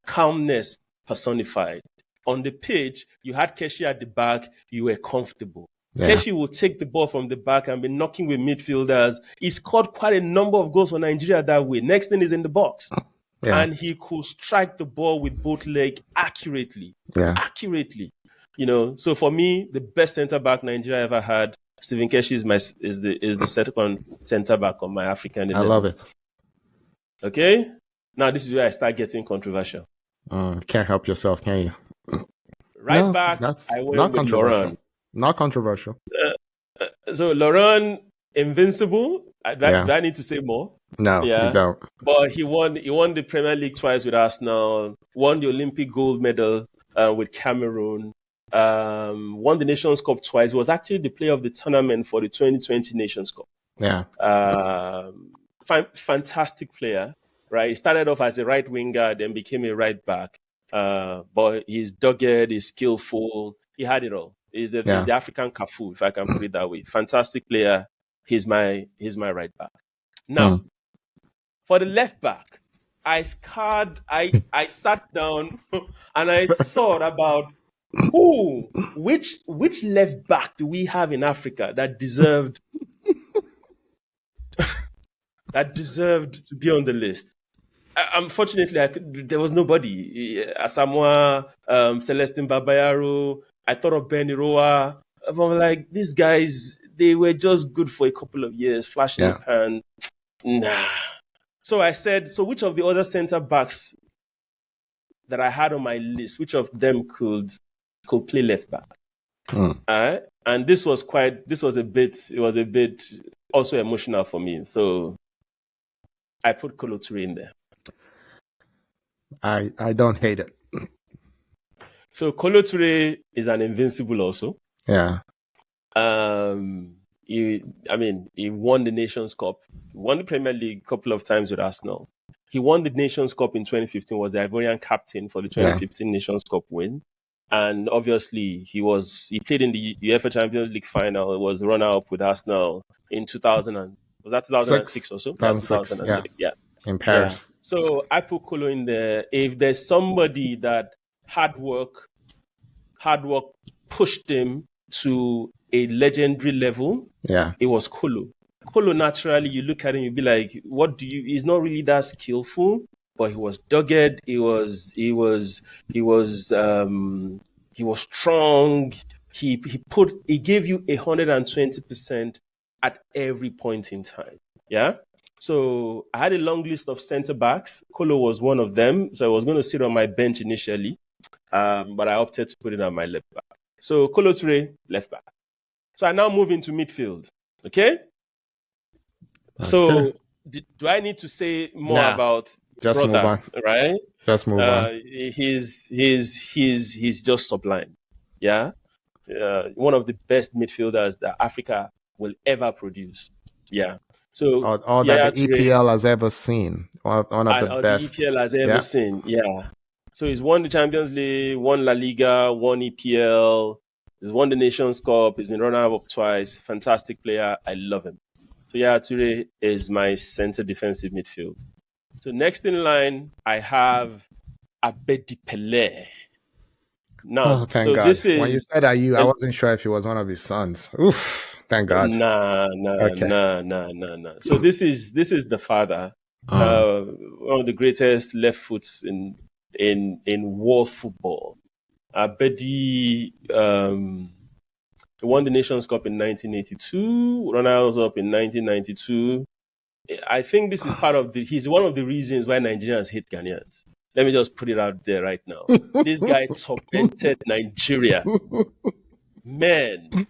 calmness personified. On the pitch, you had Keshi at the back, you were comfortable. Yeah. Keshi will take the ball from the back and be knocking with midfielders. He scored quite a number of goals for Nigeria that way. Next thing is in the box. Yeah. And he could strike the ball with both legs accurately. Yeah. Accurately. So for me, the best centre back Nigeria ever had, Stephen Keshi is the second centre back on my African 11. I love it. Okay? Now this is where I start getting controversial. Can't help yourself, can you? Right back, that's I went not with controversial. Laurent. Not controversial. So Laurent, invincible. Do Yeah. I need to say more? No, you Yeah. don't. But he won the Premier League twice with Arsenal, won the Olympic gold medal with Cameroon, won the Nations Cup twice. He was actually the player of the tournament for the 2020 Nations Cup. Yeah. Fantastic player, right? He started off as a right winger, then became a right back. But he's dogged, he's skillful. He had it all. He's the African Cafu, if I can put it that way. Fantastic player. He's my right back. Now, for the left back, I sat down and I thought about which left back do we have in Africa that deserved to be on the list. Unfortunately, there was nobody. Asamoah, Celestin Babayaro. I thought of Ben Iroa. I'm like, these guys, they were just good for a couple of years, flash in the pan. Nah. So I said, which of the other centre backs that I had on my list, which of them could play left back? And this was a bit also emotional for me. So I put Kolo Touré in there. I don't hate it. So Kolo Touré is an invincible also. Yeah. He won the Nations Cup, won the Premier League a couple of times with Arsenal. He won the Nations Cup in 2015, was the Ivorian captain for the 2015 Nations Cup win. And obviously, he played in the UEFA Champions League final. It was the runner-up with Arsenal in 2006 or so? 2006, yeah. In Paris. Yeah. So I put Kolo in there. If there's somebody that hard work pushed him to a legendary level, it was Kolo. Kolo, naturally, you look at him, you'd be like, he's not really that skillful, but he was dogged. He was strong. He gave you 120% at every point in time. Yeah. So I had a long list of centre backs. Kolo was one of them. So I was going to sit on my bench initially, but I opted to put it on my left back. So Kolo Touré, left back. So I now move into midfield. Okay? So do I need to say more about just brother? Move on. Right? Just move on. He's just sublime. Yeah? One of the best midfielders that Africa will ever produce. Yeah. So all that the EPL has ever seen. One of the best. The EPL has ever seen. Yeah. So he's won the Champions League, won La Liga, won EPL. He's won the Nations Cup. He's been runner-up twice. Fantastic player. I love him. So Touré is my center defensive midfield. So next in line, I have Abedi Pelé. Now, Oh, thank so God. this When you is said I and wasn't sure if he was one of his sons. Oof. Thank God. Okay. nah. So this is the father, Mm. one of the greatest left foots in world football. Abedi won the Nations Cup in 1982. Ronaldo's up in 1992. I think this is part of the. He's one of the reasons why Nigerians hate Ghanaians. Let me just put it out there right now. This guy tormented Nigeria. Man, he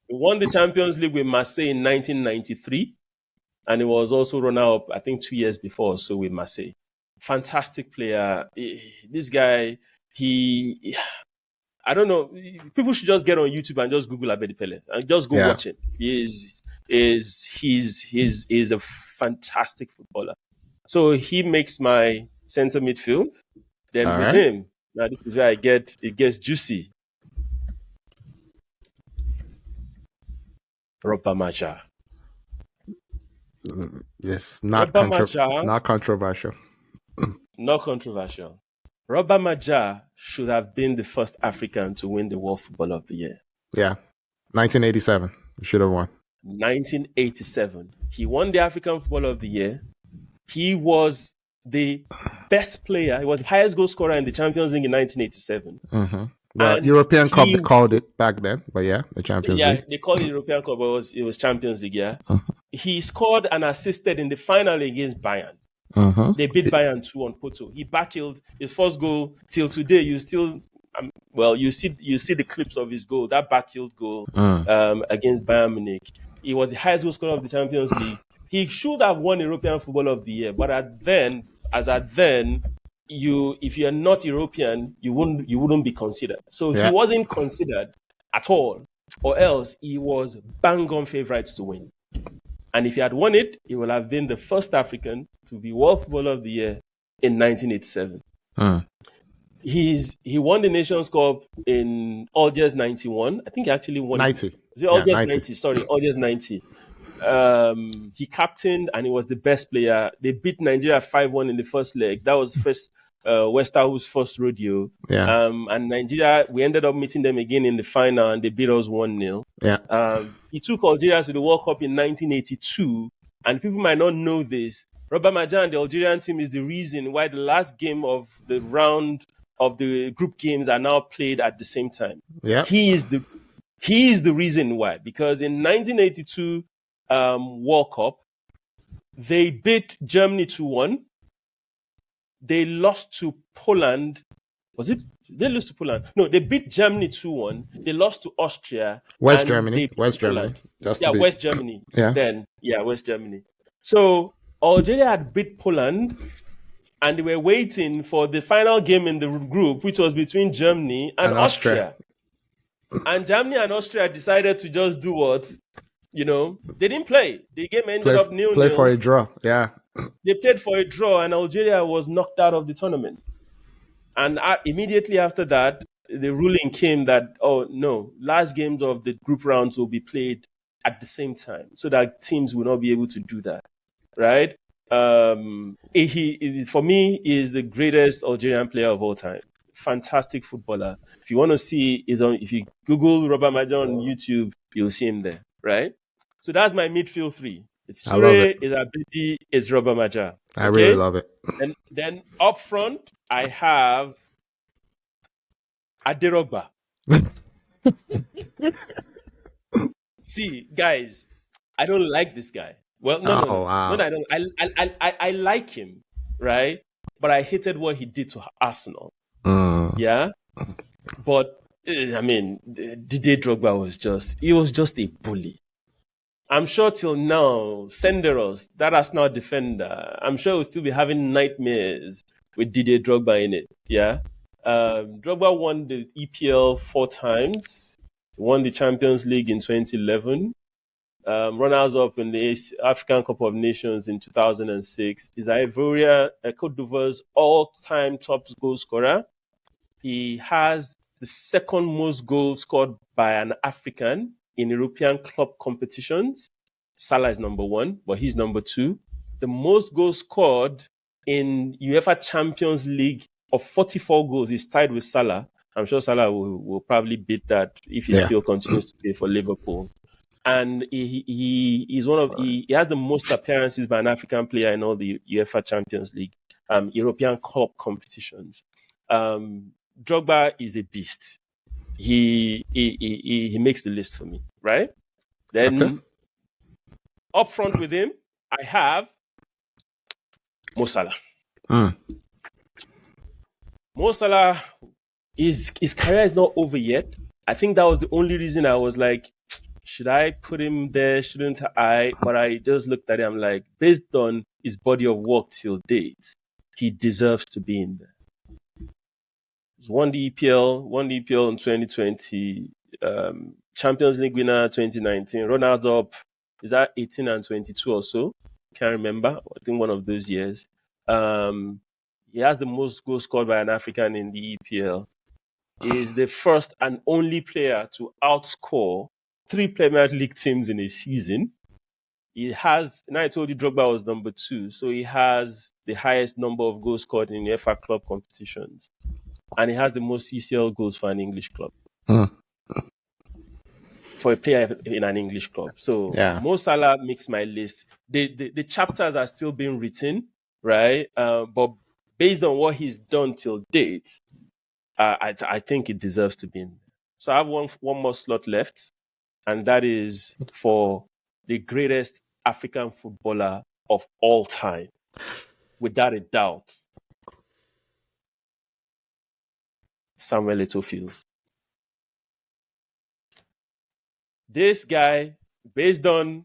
won the Champions League with Marseille in 1993, and he was also runner up, I think, 2 years before, so with Marseille. Fantastic player. This guy, he I don't know. People should just get on YouTube and just Google Abedi Pele and just go Yeah. watch him. He's a fantastic footballer. So he makes my center midfield. Then All with right. him, now this is where it gets juicy. Robert Maja. Yes. Robert Maja, Not controversial. not controversial. Robert Maja should have been the first African to win the World Footballer of the Year. Yeah. 1987. You should have won. 1987. He won the African Footballer of the Year. He was the best player. He was the highest goal scorer in the Champions League in 1987. Mm-hmm. The And European Cup, they called it back then, but yeah, the Champions yeah, League. they called it European Cup, but it was Champions League, yeah. Mm-hmm. He scored and assisted in the final against Bayern. Mm-hmm. They beat Bayern 2 on Porto. He backhilled his first goal. Till today, you still, you see the clips of his goal, that backhilled goal against Bayern Munich. He was the highest goal scorer of the Champions League. He should have won European Footballer of the Year, but at then, if you're not European, you wouldn't be considered. So he Yeah. wasn't considered at all, or else he was bang on favorites to win. And if he had won it, he would have been the first African to be World Footballer of the Year in 1987. He won the Nations Cup in August 91. I think he actually won 90. it. Was it Yeah, August 90. 90? Sorry, August 90. He captained and he was the best player. They beat Nigeria 5-1 in the first leg. That was first Westerho's first rodeo. Yeah. And Nigeria, we ended up meeting them again in the final and they beat us 1-0. Yeah. He took Algeria to the World Cup in 1982. And people might not know this. Robert Maja and the Algerian team is the reason why the last game of the round of the group games are now played at the same time. Yeah. He is the reason why. Because in 1982 World Cup, they beat Germany 2-1. They lost to Poland. Was it? They lost to Poland. No, they beat Germany 2-1. They lost to Austria. West and Germany. They beat West Poland. Germany. West Germany. Yeah. West Germany. So Algeria had beat Poland, and they were waiting for the final game in the group, which was between Germany and Austria. And Germany and Austria decided to just do what? They didn't play. The game ended up 0-0. Play for a draw. Yeah. They played for a draw, and Algeria was knocked out of the tournament. And immediately after that, the ruling came that, oh, no, last games of the group rounds will be played at the same time so that teams will not be able to do that, right? He for me, is the greatest Algerian player of all time. Fantastic footballer. If you want to see, if you Google Robert Maja on YouTube, you'll see him there, right? So that's my midfield three. It's Toure, it's Abedi, it's Robert Maja. Okay? I really love it. And then up front, I have Aderogba. See, guys, I don't like this guy. Well, no. Wow. No, I don't. I like him, right? But I hated what he did to Arsenal. Yeah, but I mean, Didier Drogba was just a bully. I'm sure till now, Senderos, that Arsenal defender, I'm sure we'll still be having nightmares with Didier Drogba in it. Yeah, Drogba won the EPL 4 times, won the Champions League in 2011. Runners-up in the African Cup of Nations in 2006. He's Ivoria, Cote d'Ivoire's all-time top goal scorer. He has the second most goals scored by an African in European club competitions. Salah is number 1, but he's number 2. The most goals scored in UEFA Champions League of 44 goals is tied with Salah. I'm sure Salah will probably beat that if he still continues to play for Liverpool. And he has the most appearances by an African player in all the UEFA Champions League, European Cup competitions. Drogba is a beast. He makes the list for me, right? Then up front with him, I have Mo Salah. Mo Salah, his career is not over yet. I think that was the only reason I was like, should I put him there? Shouldn't I? But I just looked at him like, based on his body of work till date, he deserves to be in there. He's won the EPL in 2020, Champions League winner 2019, runners up, is that 18 and 22 or so? Can't remember. I think one of those years. He has the most goals scored by an African in the EPL. He is the first and only player to outscore 3 Premier League teams in a season. He has, and I told you Drogba was number 2, so he has the highest number of goals scored in UEFA club competitions. And he has the most UCL goals for an English club. For a player in an English club. So Mo Salah makes my list. The chapters are still being written, right? But based on what he's done till date, I think it deserves to be in. So I have one more slot left, and that is for the greatest African footballer of all time, without a doubt, Samuel Eto'o Fields. This guy, based on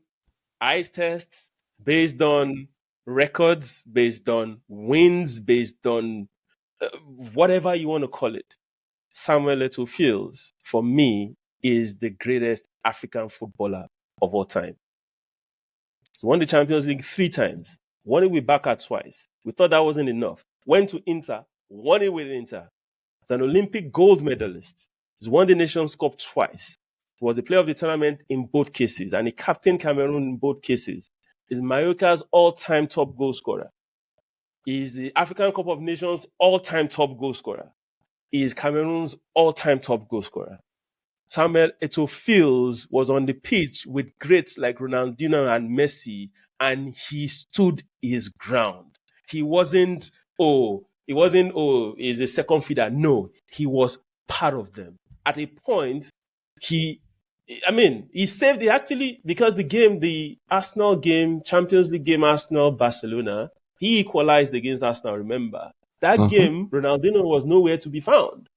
eyes tests, based on records, based on wins, based on whatever you want to call it, Samuel Eto'o Fields, for me, is the greatest African footballer of all time. He's won the Champions League 3 times, won it with Barca twice. We thought that wasn't enough. Went to Inter, won it with Inter. He's an Olympic gold medalist. He's won the Nations Cup twice. He was the player of the tournament in both cases, and he captained Cameroon in both cases. He's Mallorca's all-time top goal scorer. He's the African Cup of Nations all-time top goal scorer. He is Cameroon's all-time top goal scorer. Samuel Eto'o Fields was on the pitch with greats like Ronaldinho and Messi, and he stood his ground. He wasn't, he's a second feeder. No, he was part of them. At a point, he saved it actually, because the Arsenal game, Champions League game, Arsenal-Barcelona, he equalized against Arsenal, remember. That game, Ronaldinho was nowhere to be found.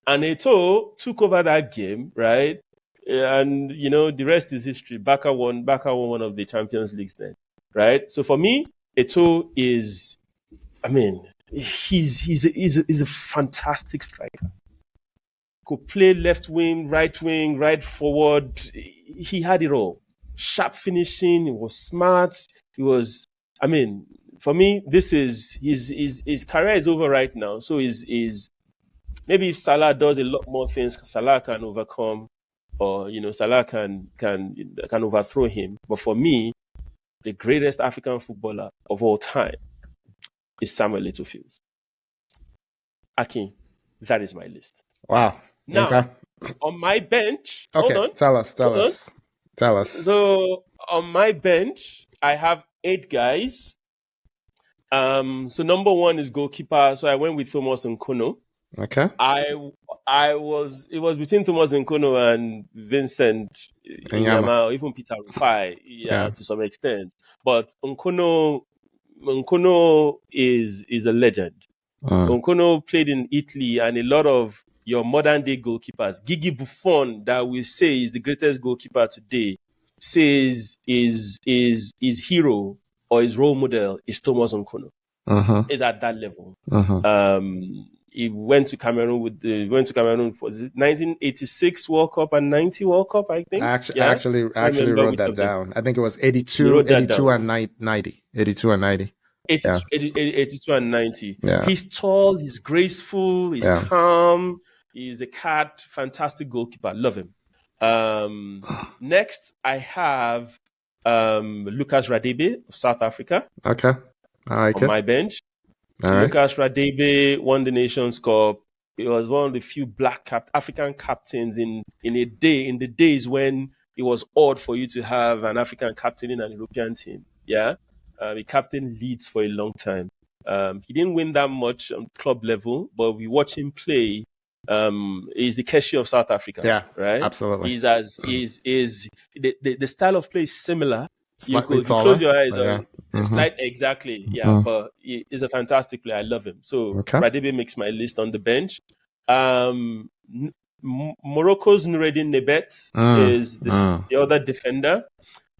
And Eto'o took over that game, right? And, the rest is history. Barca won one of the Champions Leagues then, right? So for me, Eto'o is, he's a fantastic striker. Could play left wing, right forward. He had it all. Sharp finishing. He was smart. He was, for me, this is, his career is over right now. So maybe if Salah does a lot more things, Salah can overcome, or Salah can overthrow him. But for me, the greatest African footballer of all time is Samuel Eto'o Fields. Akin, that is my list. Wow. Now, on my bench, hold on. Tell us. So on my bench, I have 8 guys. So number 1 is goalkeeper. So I went with Thomas Nkono. Okay. It was between Thomas Nkono and Vincent Inyama, even Peter Rufai, to some extent. But Nkono is a legend. Nkono played in Italy, and a lot of your modern day goalkeepers, Gigi Buffon, that we say is the greatest goalkeeper today, says his hero or his role model is Thomas Nkono. Is at that level. He went to Cameroon was it 1986 World Cup and 90 World Cup, I think. I actually wrote that down. I think it was 82 and 90. 82 and 90. 82 and 90. Yeah. He's tall, he's graceful, he's calm, he's a cat, fantastic goalkeeper. Love him. Next, I have Lucas Radebe of South Africa. Okay. I like on my bench. All Lucas Radebe won the Nations Cup. He was one of the few African captains in the days when it was odd for you to have an African captain in an European team. Yeah, he captained Leeds for a long time. He didn't win that much on club level, but we watch him play. He's the Keshi of South Africa, Yeah, right? absolutely. Is the style of play is similar. You Slightly could you close taller, your eyes but yeah. on a slight exactly, yeah, Mm. but he's a fantastic player. I love him. So Okay. Radebe makes my list on the bench. Morocco's Noureddin Nebet is the other defender.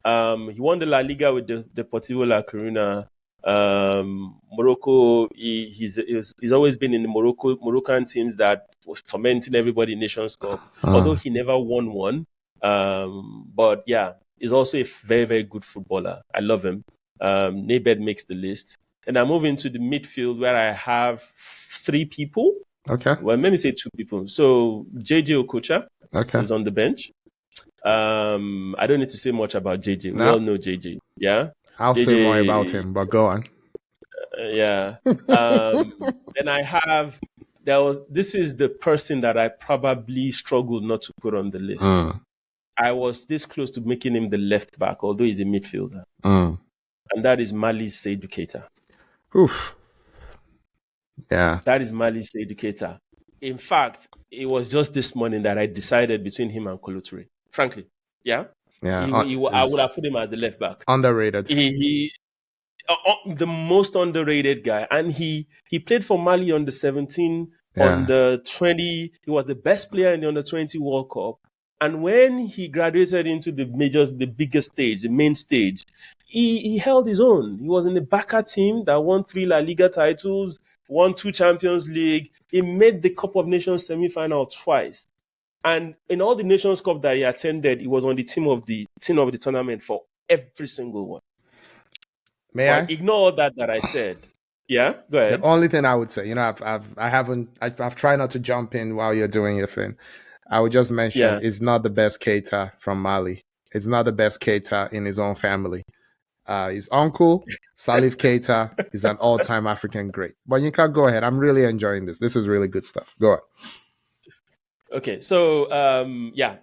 He won the La Liga with the Deportivo La Coruna. Morocco, he's always been in the Moroccan teams that was tormenting everybody in Nations Cup, although he never won one. But yeah, he's also a very, very good footballer. I love him. Nebet makes the list. And I move into the midfield where I have 3 people. Okay. Well, let me say 2 people. So JJ Okocha Okay. is on the bench. I don't need to say much about JJ. We No, all know JJ. Yeah. I'll say more about JJ. him, but go on. Yeah. Then I have this is the person that I probably struggled not to put on the list. I was this close to making him the left back, although he's a midfielder. And that is Mali's Seydou Keita. Oof. Yeah. That is Mali's Educator. In fact, it was just this morning that I decided between him and Kolo-Toure. Frankly, yeah. Yeah. I would have put him as the left back. Underrated. He the most underrated guy, and he played for Mali on the 17, on the 20. He was the best player in the under 20 World Cup. And when he graduated into the biggest stage, the main stage, he held his own. He was in the Barca team that won 3 La Liga titles, won 2 Champions League. He made the Cup of Nations semi-final twice. And in all the Nations Cup that he attended, he was on the team of the tournament for every single one. May I? Ignore all that I said. Yeah, go ahead. The only thing I would say, I've tried not to jump in while you're doing your thing. I would just mention it's not the best Keita from Mali. It's not the best Keita in his own family. His uncle, Salif Keita, is an all-time African great. But you can go ahead. I'm really enjoying this. This is really good stuff. Go on. Okay, so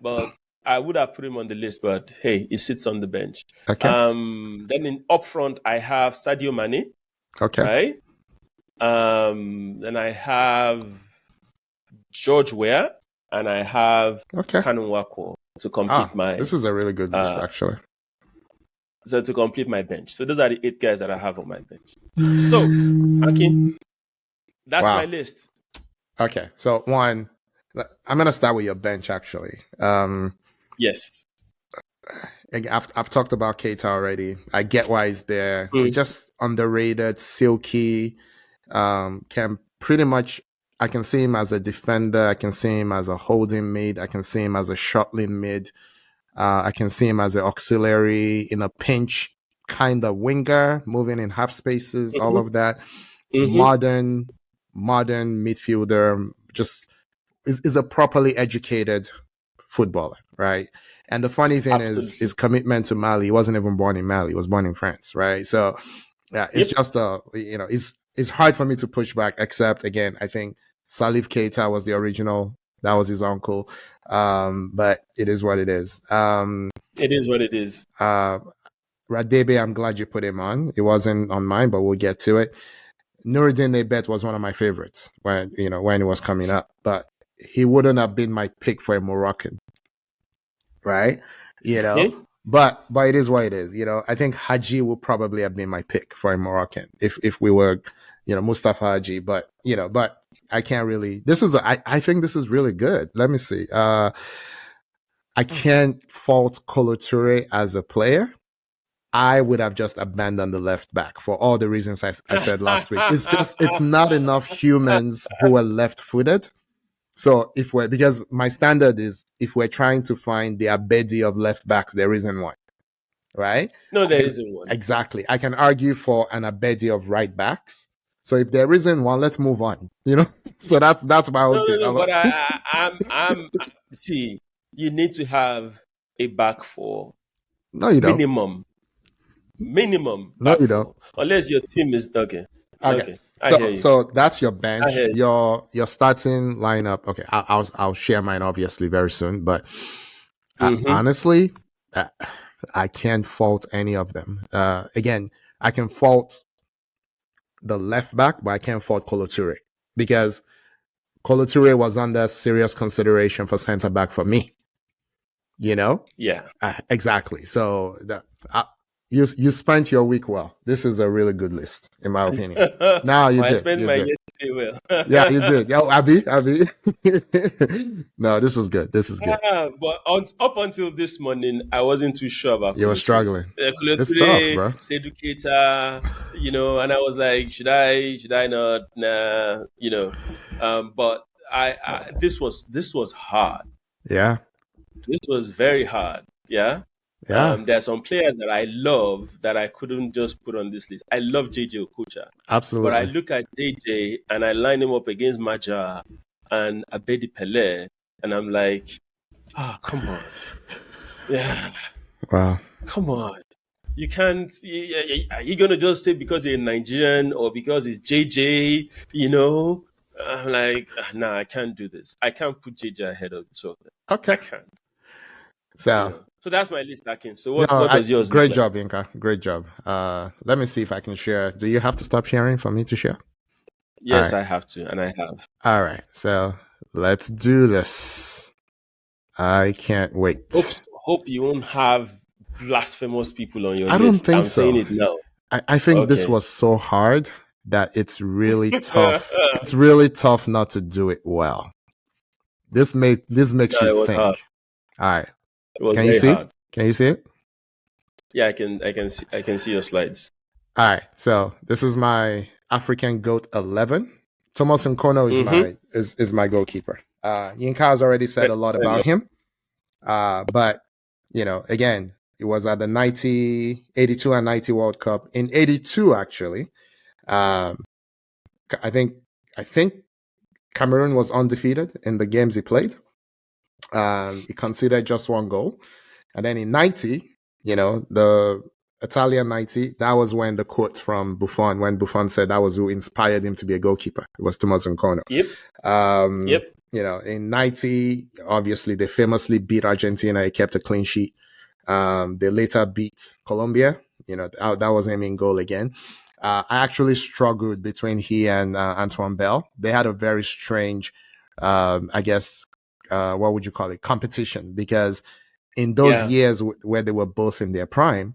but I would have put him on the list, but hey, he sits on the bench. Okay. Then up front, I have Sadio Mane. Okay. Right. Then I have George Weah, and I have Kanu Wako to complete my. This is a really good list, actually. So to complete my bench. So those are the 8 guys that I have on my bench. So, Aki, that's my list. Okay. So I'm gonna start with your bench actually. Yes. I've talked about Keita already. I get why he's there. He's just underrated, silky. Can pretty much. I can see him as a defender. I can see him as a holding mid. I can see him as a shuttling mid. I can see him as an auxiliary in a pinch kind of winger, moving in half spaces, all of that. Modern midfielder, just is a properly educated footballer, right? And the funny thing is his commitment to Mali. He wasn't even born in Mali. He was born in France, right? So, yeah, it's just it's hard for me to push back, except, again, I think Salif Keita was the original. That was his uncle. But it is what it is. It is what it is. Radebe, I'm glad you put him on. It wasn't on mine, but we'll get to it. Noureddin Nebet was one of my favorites when he was coming up, but he wouldn't have been my pick for a Moroccan, right? But it is what it is. I think Haji would probably have been my pick for a Moroccan if we were, Mustafa Haji. But I can't really. I think this is really good. Let me see. I can't fault Kolo-Toure as a player. I would have just abandoned the left back for all the reasons I said last week. It's not enough humans who are left-footed. So because my standard is, if we're trying to find the Abedi of left backs, there isn't one, right? No, there isn't one. Exactly. I can argue for an Abedi of right backs. So if there isn't one, let's move on. So that's my own thing. No, but I'm see. You need to have a back four. No, you don't. Minimum. No, you don't. Unless your team is okay. Okay. I hear you. So that's your I bench. hear you. Your starting lineup. Okay, I'll share mine obviously very soon. But Mm-hmm. honestly, uh, I can't fault any of them. Again, I can fault the left back, but I can't fault Kolo because Kolo was under serious consideration for centre back for me. You know, Yeah. exactly. So you spent your week well. This is a really good list, in my opinion. Now Well, you I did, spent you my did. yesterday well. Yeah, you did. Yo, Abby. No, this was good. This is good. But up until this morning, I wasn't too sure about You were Koulibaly. struggling. It's tough, Koulibaly, bro. Seducator, and I was like, should I not? Nah, But this was hard. Yeah, This was very hard. Yeah. yeah, There are some players that I love that I couldn't just put on this list. I love JJ Okocha, but I absolutely. look at JJ and I line him up against Maja and Abedi Pele, and I'm like, come on. Yeah, Wow. come on. You can't. Are you gonna just say because you're Nigerian or because it's JJ? I'm like, nah, I can't do this. I can't put JJ ahead of the two of them. I Okay. can't. So, So that's my list, Akin. So no, what does yours look great like? job, Inka. Great job. Let me see if I can share. Do you have to stop sharing for me to share? All Yes, right. I have to, and I have. All right. So let's do this. I can't Hope wait. hope you won't have blasphemous people on your I don't list. think I'm saying so. it now. I think this Okay. was so hard that it's really tough. It's really tough not to do it well. This makes No, you it was hard. think. All right. It was Can you very see? hard. Can you see it? Yeah, I can see your slides. All right. So this is my African goat 11. Thomas Nkono Mm-hmm. is my goalkeeper. Yinka has already said Very, a lot very about low. him. But again, it was at the 82 and 90 World Cup. In 82, actually, um, I think I think Cameroon was undefeated in the games he played. He conceded just one goal. And then in 90, the Italian 90, that was when the quote from Buffon, when Buffon said that was who inspired him to be a goalkeeper. It was Thomas Nkono. Yep. Yep. In 90, obviously, they famously beat Argentina. He kept a clean sheet. They later beat Colombia. That was him in goal again. I actually struggled between he and Antoine Bell. They had a very strange, I guess, what would you call it, competition, because in those Yeah. years where they were both in their prime,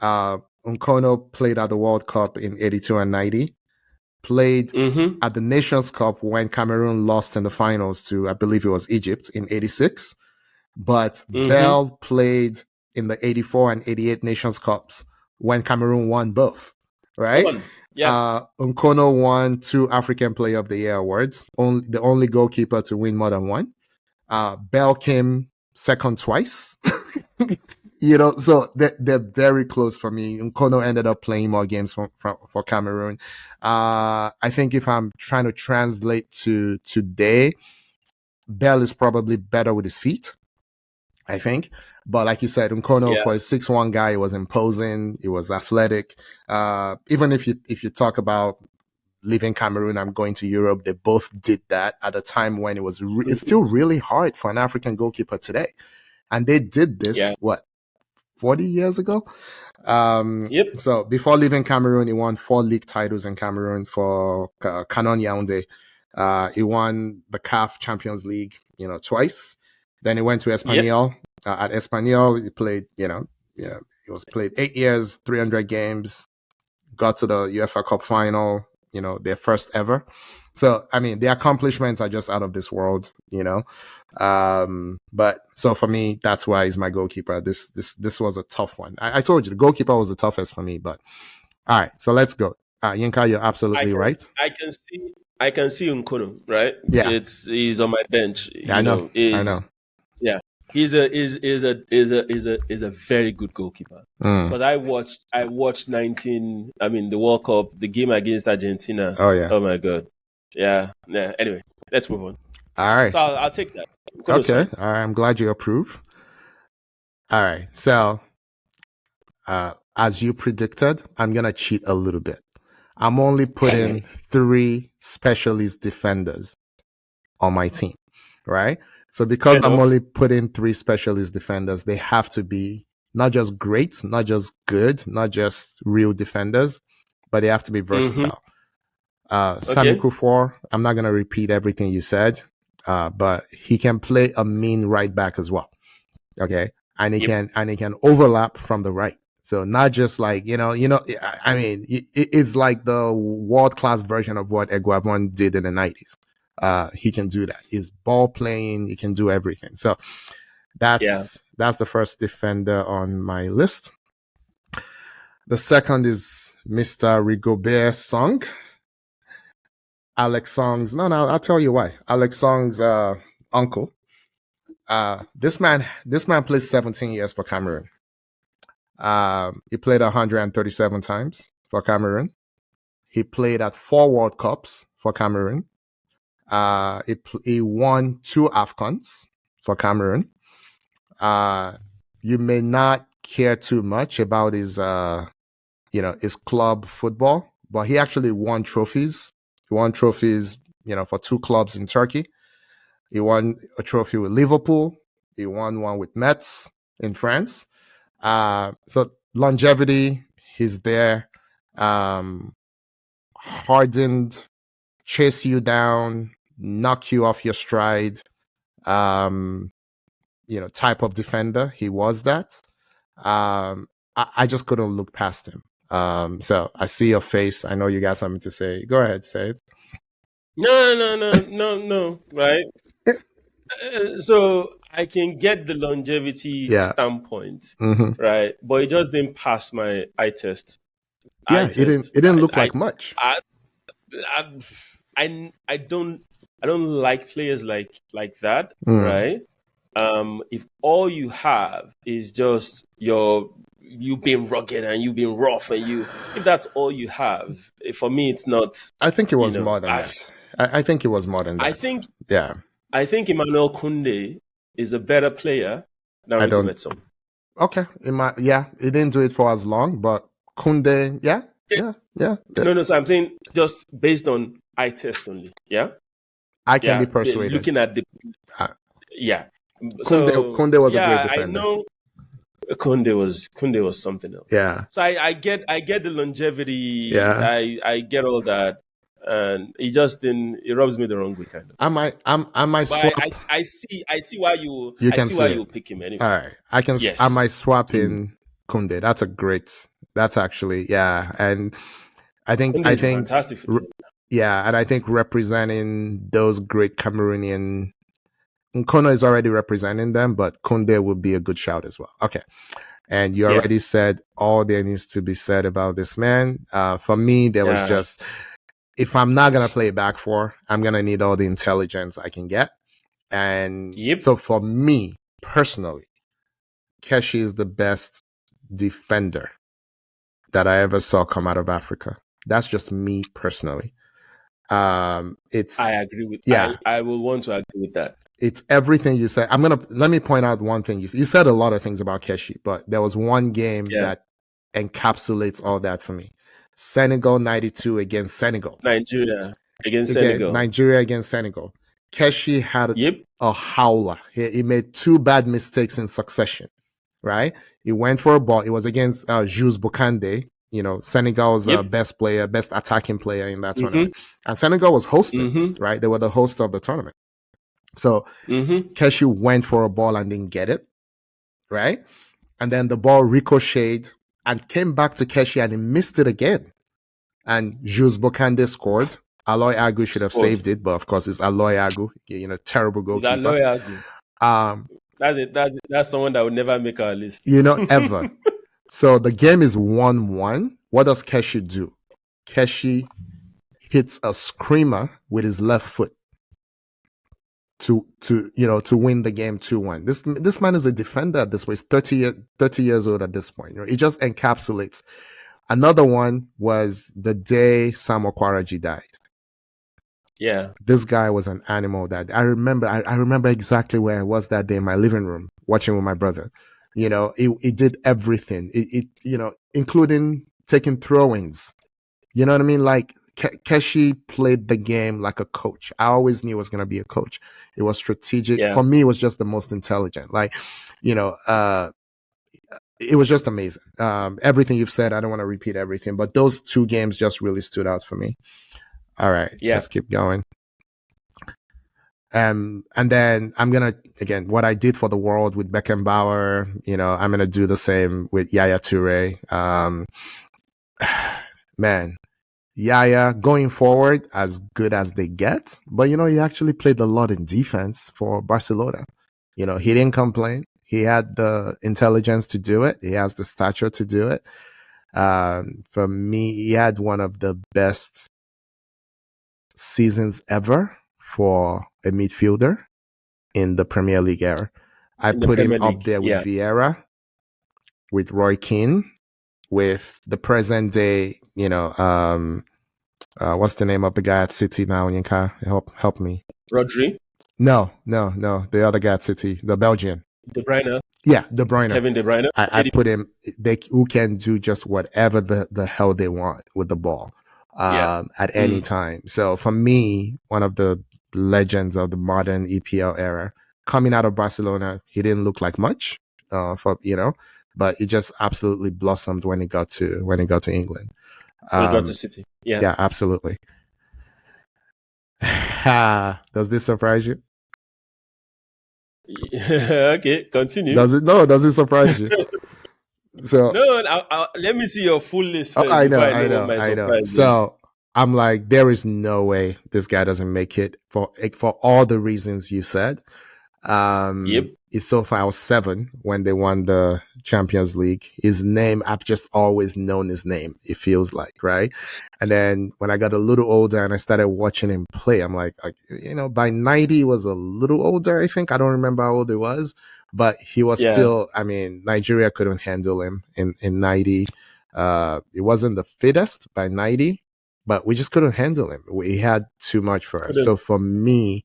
Nkono played at the World Cup in 82 and 90, played Mm-hmm. at the Nations Cup when Cameroon lost in the finals to, I believe it was Egypt in 86. But Mm-hmm. Bell played in the 84 and 88 Nations Cups when Cameroon won both, right? One. Yeah. Nkono won 2 African Player of the Year awards, the only goalkeeper to win more than one. Bell came second twice. So they're very close for me. Nkono ended up playing more games for Cameroon. I think if I'm trying to translate to today, Bell is probably better with his feet, I think. But like you said, Nkono, Yeah. for a 6'1" guy, he was imposing. He was athletic. Even if you talk about leaving Cameroon, I'm going to Europe, they both did that at a time when it's Mm-hmm. still really hard for an African goalkeeper today. And they did Yeah. this, 40 years ago? Yep. So before leaving Cameroon, he won 4 league titles in Cameroon for Canon Yaoundé. He won the CAF Champions League, twice. Then he went to Yep. Espanyol. At Espanyol, he played, he was played 8 years, 300 games, got to the UEFA Cup final, their first ever. So, I mean, the accomplishments are just out of this world. But so for me, that's why he's my goalkeeper. This was a tough one. I told you the goalkeeper was the toughest for me, but all right, so let's go. Yinka, you're I absolutely can right. I can see I can see Nkono, right? Yeah, He's on my bench. yeah, I know. Is Yeah. He's a very good goalkeeper. Mm. Because I watched 19. I mean the World Cup, the game against Argentina. Oh yeah. Oh my god. Yeah. Yeah. Anyway, let's move on. All right. So I'll take that. Nkono's Okay. fine. All right. I'm glad you approve. All right. So, as you predicted, I'm gonna cheat a little bit. I'm only putting 3 specialist defenders on my team, right? So Fair because I'm enough. only putting 3 specialist defenders, they have to be not just great, not just good, not just real defenders, but they have to be Mm-hmm. versatile. Sami Okay. Kufor, I'm not going to repeat everything you said, but he can play a mean right back as well. Okay. And Yep. he can overlap from the right. So not just like, I mean, it's like the world class version of what Eguavon did in the 90s. He can do that. He's ball playing. He can do everything. So Yeah. that's the first defender on my list. The second is Mr. Rigobert Song. Alex Song's, no, I'll tell you why. Alex Song's uncle. This man played 17 years for Cameroon. He played 137 times for Cameroon. He played at 4 World Cups for Cameroon. He won 2 AFCONs for Cameroon. You may not care too much about his club football, but he actually won trophies. He won trophies, for 2 clubs in Turkey. He won a trophy with Liverpool. He won one with Metz in France. So longevity, he's there. Hardened, chase you down, knock you off your stride. Type of defender. He was that. I just couldn't look past him. So I see your face. I know you got something to say. Go ahead, say it. No. Right. So I can get the longevity Yeah. standpoint, Mm-hmm. right? But it just didn't pass my eye test. Yeah. It didn't look I, like much. I, I don't like players like that, right? If all you have is just you being rugged and you being rough and if that's all you have, for me it's not. I think it was more than that. I think it was more than I that. think Yeah. I think Emmanuel Kunde is a better player than I Rigo don't. Betson. Okay. He didn't do it for as long, but Kunde, yeah. No. So I'm saying just based on eye test only. Yeah. I can be persuaded. Looking at the Uh, yeah. So Kunde was a great yeah, I defender. know Kunde was something else. Yeah. So I get the longevity. Yeah. I get all that, and it rubs me the wrong way, kind of. I might swap. But I see why you Can see it. you pick him anyway. All right. Yes. I might swap in Kunde. That's actually, yeah. And I think, fantastic. Yeah. And I think representing those great Cameroonian, Nkono is already representing them, but Kunde would be a good shout as well. Okay. And you already said all there needs to be said about this man. For me, there was just, if I'm not going to play back 4, I'm going to need all the intelligence I can get. And so for me personally, Keshi is the best defender that I ever saw come out of Africa. That's just me personally. I agree with. I will want to agree with that. It's everything you said. Let me point out one thing. You said a lot of things about Keshi, but there was one game that encapsulates all that for me. Senegal 92 against Senegal. Nigeria against Senegal. Keshi had a howler. He made 2 bad mistakes in succession, right? He went for a ball. It was against Jules Bokande, Senegal's best attacking player in that tournament. And Senegal was hosting, right? They were the host of the tournament. So Keshi went for a ball and didn't get it, right? And then the ball ricocheted and came back to Keshi and he missed it again. And Jules Bokande scored. Aloy Agu should have saved it, but of course it's Aloy Agu, terrible goalkeeper. It's Aloy Agu. That's someone that would never make our list. Ever. So the game is 1-1. What does Keshi do? Keshi hits a screamer with his left foot to win the game 2-1. This man is a defender at this point. He's 30 years old at this point. It just encapsulates. Another one was the day Sam Okwaraji died. Yeah. This guy was an animal that I remember exactly where I was that day in my living room watching with my brother. He did everything. Including taking throw-ins, You know what I mean? Like Keshi played the game like a coach. I always knew it was going to be a coach. It was strategic. Yeah. For me, it was just the most intelligent. Like, it was just amazing. Everything you've said, I don't want to repeat everything, but those two games just really stood out for me. All right, Yeah. let's keep going. And then I'm gonna again what I did for the world with Beckenbauer. I'm gonna do the same with Yaya Toure. Man, Yaya going forward as good as they get, but he actually played a lot in defense for Barcelona. He didn't complain. He had the intelligence to do it. He has the stature to do it. For me, he had one of the best seasons ever for a midfielder in the Premier League era. I In the put him Premier up League. there with Yeah. Vieira, with Roy Keane, with the present day, what's the name of the guy at City now, Yinka? Help me. Rodri. No. The other guy at City, the Belgian. De Bruyne. Yeah, De Bruyne. Kevin De Bruyne. I put him, who can do just whatever the hell they want with the ball at any time. So for me, one of the legends of the modern EPL era, coming out of Barcelona, he didn't look like much, but he just absolutely blossomed when he got to England. When he got to City. Yeah. Yeah, absolutely. Does this surprise you? Okay, continue. Does it surprise you? So no, let me see your full list first I before know. I know what my surprise is. So I'm like, there is no way this guy doesn't make it for all the reasons you said. Yep. It's so far I was 7 when they won the Champions League. His name, I've just always known his name. It feels like, right? And then when I got a little older and I started watching him play, I'm like, by 90 he was a little older. I think I don't remember how old he was, but he was still. I mean, Nigeria couldn't handle him in 90. It wasn't the fittest by 90, but we just couldn't handle him. He had too much for us. So for me,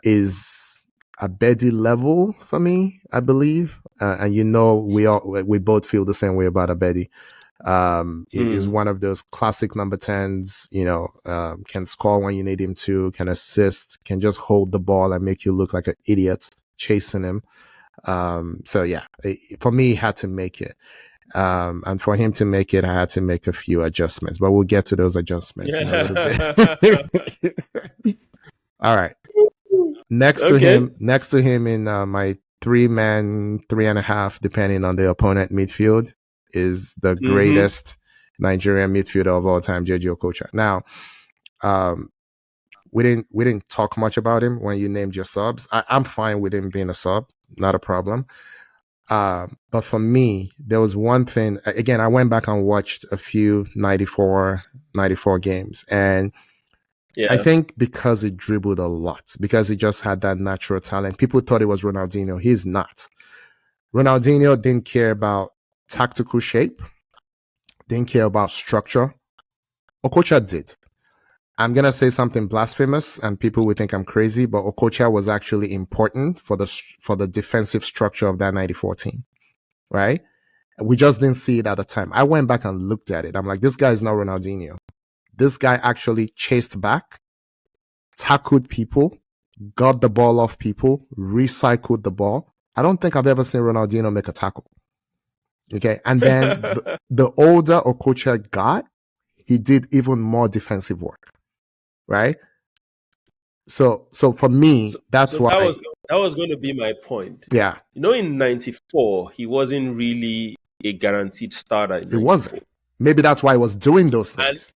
is a Abedi level for me, I believe. And we both feel the same way about Abedi. Is one of those classic number 10s, can score when you need him to, can assist, can just hold the ball and make you look like an idiot chasing him. So yeah, for me, he had to make it. And for him to make it, I had to make a few adjustments, but we'll get to those adjustments in a little bit. All right. Next to him in my 3-man, 3.5, depending on the opponent midfield, is the greatest Nigerian midfielder of all time, JJ Okocha. Now, we didn't talk much about him when you named your subs. I'm fine with him being a sub, not a problem. But for me, there was one thing. Again, I went back and watched a few 94 games, and I think because he dribbled a lot, because he just had that natural talent, people thought it was Ronaldinho. He's not. Ronaldinho didn't care about tactical shape, didn't care about structure. Okocha did. I'm going to say something blasphemous and people will think I'm crazy, but Okocha was actually important for the defensive structure of that 94 team, right? We just didn't see it at the time. I went back and looked at it. I'm like, this guy is not Ronaldinho. This guy actually chased back, tackled people, got the ball off people, recycled the ball. I don't think I've ever seen Ronaldinho make a tackle. Okay. And then the older Okocha got, he did even more defensive work. Right. So for me, that's why that was going to be my point. Yeah. In 94, he wasn't really a guaranteed starter. It wasn't. Maybe that's why he was doing those things.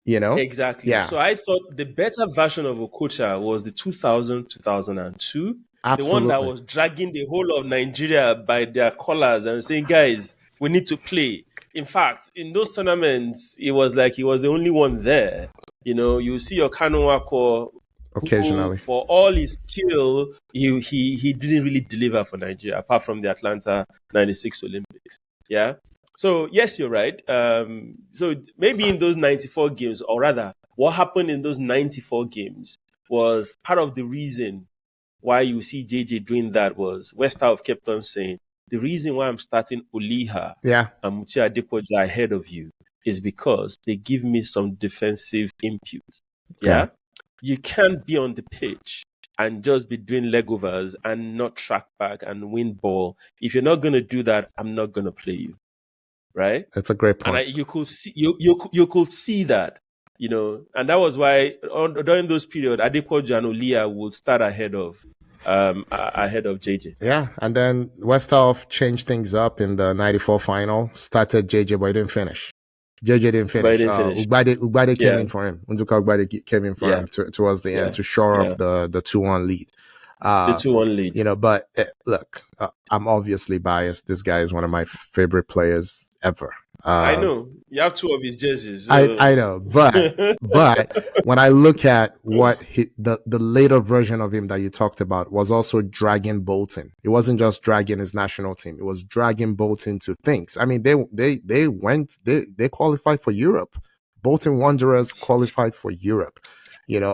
Exactly. Yeah. So I thought the better version of Okocha was the 2000-2002. Absolutely. The one that was dragging the whole of Nigeria by their collars and saying, guys, we need to play. In fact, in those tournaments, it was like he was the only one there. You see your Kanu Wako, occasionally, for all his skill, he didn't really deliver for Nigeria, apart from the Atlanta 96 Olympics. Yeah. So, yes, you're right. So maybe in those 94 games, or rather, what happened in those 94 games was part of the reason why you see JJ doing that was Westhoff kept on saying, the reason why I'm starting Oliha and Mutia Adepoja ahead of you is because they give me some defensive input. Yeah. You can't be on the pitch and just be doing legovers and not track back and win ball. If you're not going to do that, I'm not going to play you. Right? That's a great point. And you could see you could see that, and that was why during those periods, Adepoju and Olia would start ahead of JJ. Yeah, and then Westhoff changed things up in the '94 final. Started JJ, but he didn't finish. JJ didn't finish. Ugbade came in for him. Unduka Ugbade came in for him towards the end to shore up the 2-1 lead. The 2-1 lead. But look, I'm obviously biased. This guy is one of my favorite players ever. I know you have 2 of his jerseys. So. I know, but when I look at what the later version of him that you talked about was also dragging Bolton. It wasn't just dragging his national team; it was dragging Bolton to things. I mean, they qualified for Europe. Bolton Wanderers qualified for Europe.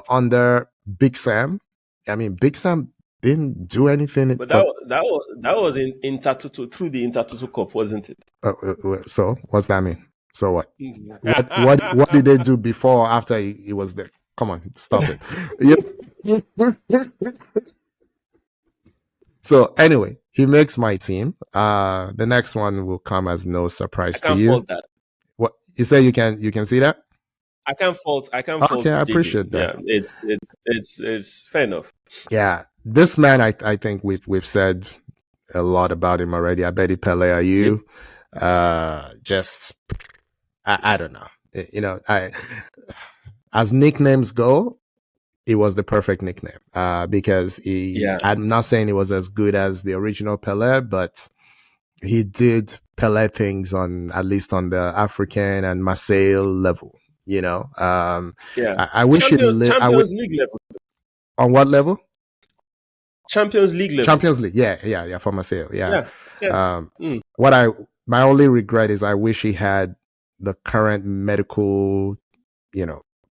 Under Big Sam. I mean, Big Sam didn't do anything. But that was in Intertoto, through the Intertoto Cup, wasn't it? So what's that mean? So what? what did they do before or after he was there? Come on, stop it. So anyway, he makes my team. The next one will come as no surprise to you. Fault that. What you say? You can see that? I can't fault. Okay, I appreciate that. Yeah, it's fair enough. Yeah, this man, I think we've said a lot about him already. I bet Pele are you. Just I don't know. As nicknames go, it was the perfect nickname. Because I'm not saying it was as good as the original Pele, but he did Pele things at least on the African and Marseille level. I wish Champions League level. On what level? Champions League level. Champions League, yeah, for Marseille, yeah. My only regret is I wish he had the current medical,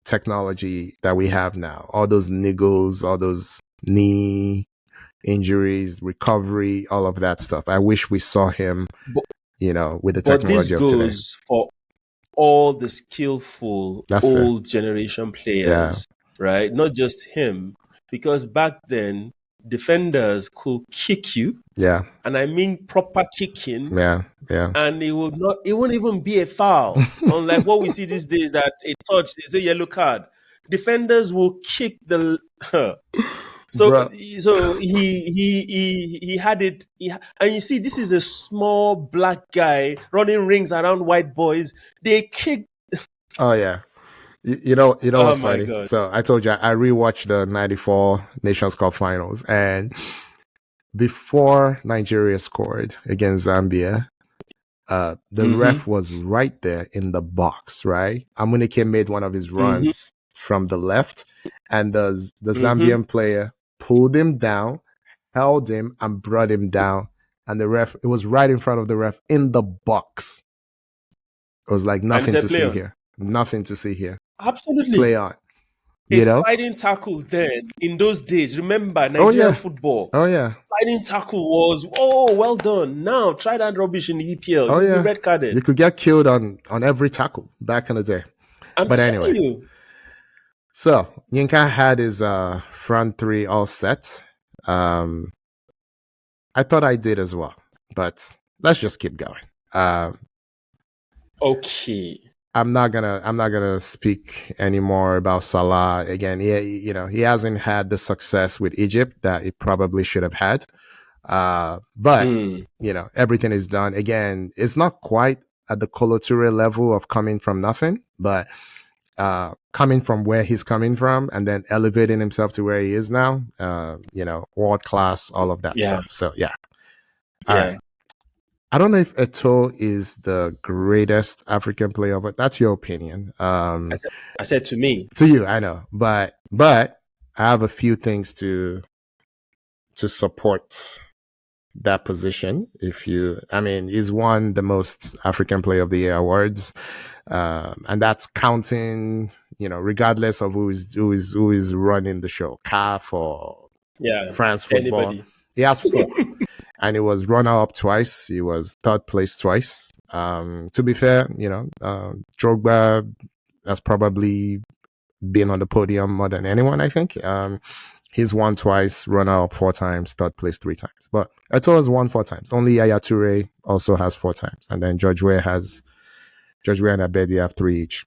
technology that we have now. All those niggles, all those knee injuries, recovery, all of that stuff. I wish we saw him, with the technology of today. This goes for all the skillful old generation players, right? Not just him, because back then defenders could kick you, and I mean proper kicking, and it won't even be a foul. Unlike what we see these days, that a touch is a yellow card. Defenders will kick the. So he had it, and you see, this is a small black guy running rings around white boys. They kick. Oh yeah, you know what's funny? God. So I told you I rewatched the '94 Nations Cup finals, and before Nigeria scored against Zambia, the ref was right there in the box. Right, Amunike made one of his runs from the left, and the Zambian player pulled him down, held him, and brought him down. And the ref, it was right in front of the ref in the box. It was like nothing to see here. Nothing to see here. Absolutely. Play on. Sliding tackle then, in those days, remember Nigerian football. Oh, yeah. Sliding tackle was, well done. Now, try that rubbish in the EPL. Oh, yeah. Red carded. You could get killed on every tackle back in the day. But anyway. So, Yinka had his front three all set. I thought I did as well, but let's just keep going. Okay. I'm not gonna speak anymore about Salah again. He hasn't had the success with Egypt that he probably should have had. But everything is done. Again, it's not quite at the Kolo Toure level of coming from nothing, but coming from where he's coming from and then elevating himself to where he is now, world class, all of that stuff. So all right. I don't know if Eto'o is the greatest African player, but that's your opinion. I said to me. To you, I know. But I have a few things to support that position. He's won the most African Player of the Year awards. And that's counting, regardless of who is running the show, CAF or France football. Anybody. He has 4. and he was runner up twice. He was third place twice. To be fair, Drogba has probably been on the podium more than anyone, I think. He's won twice, runner up 4 times, third place 3 times. But Eto'o has won 4 times. Only Yaya Toure also has 4 times. And then George Weah and Abedi have 3 each.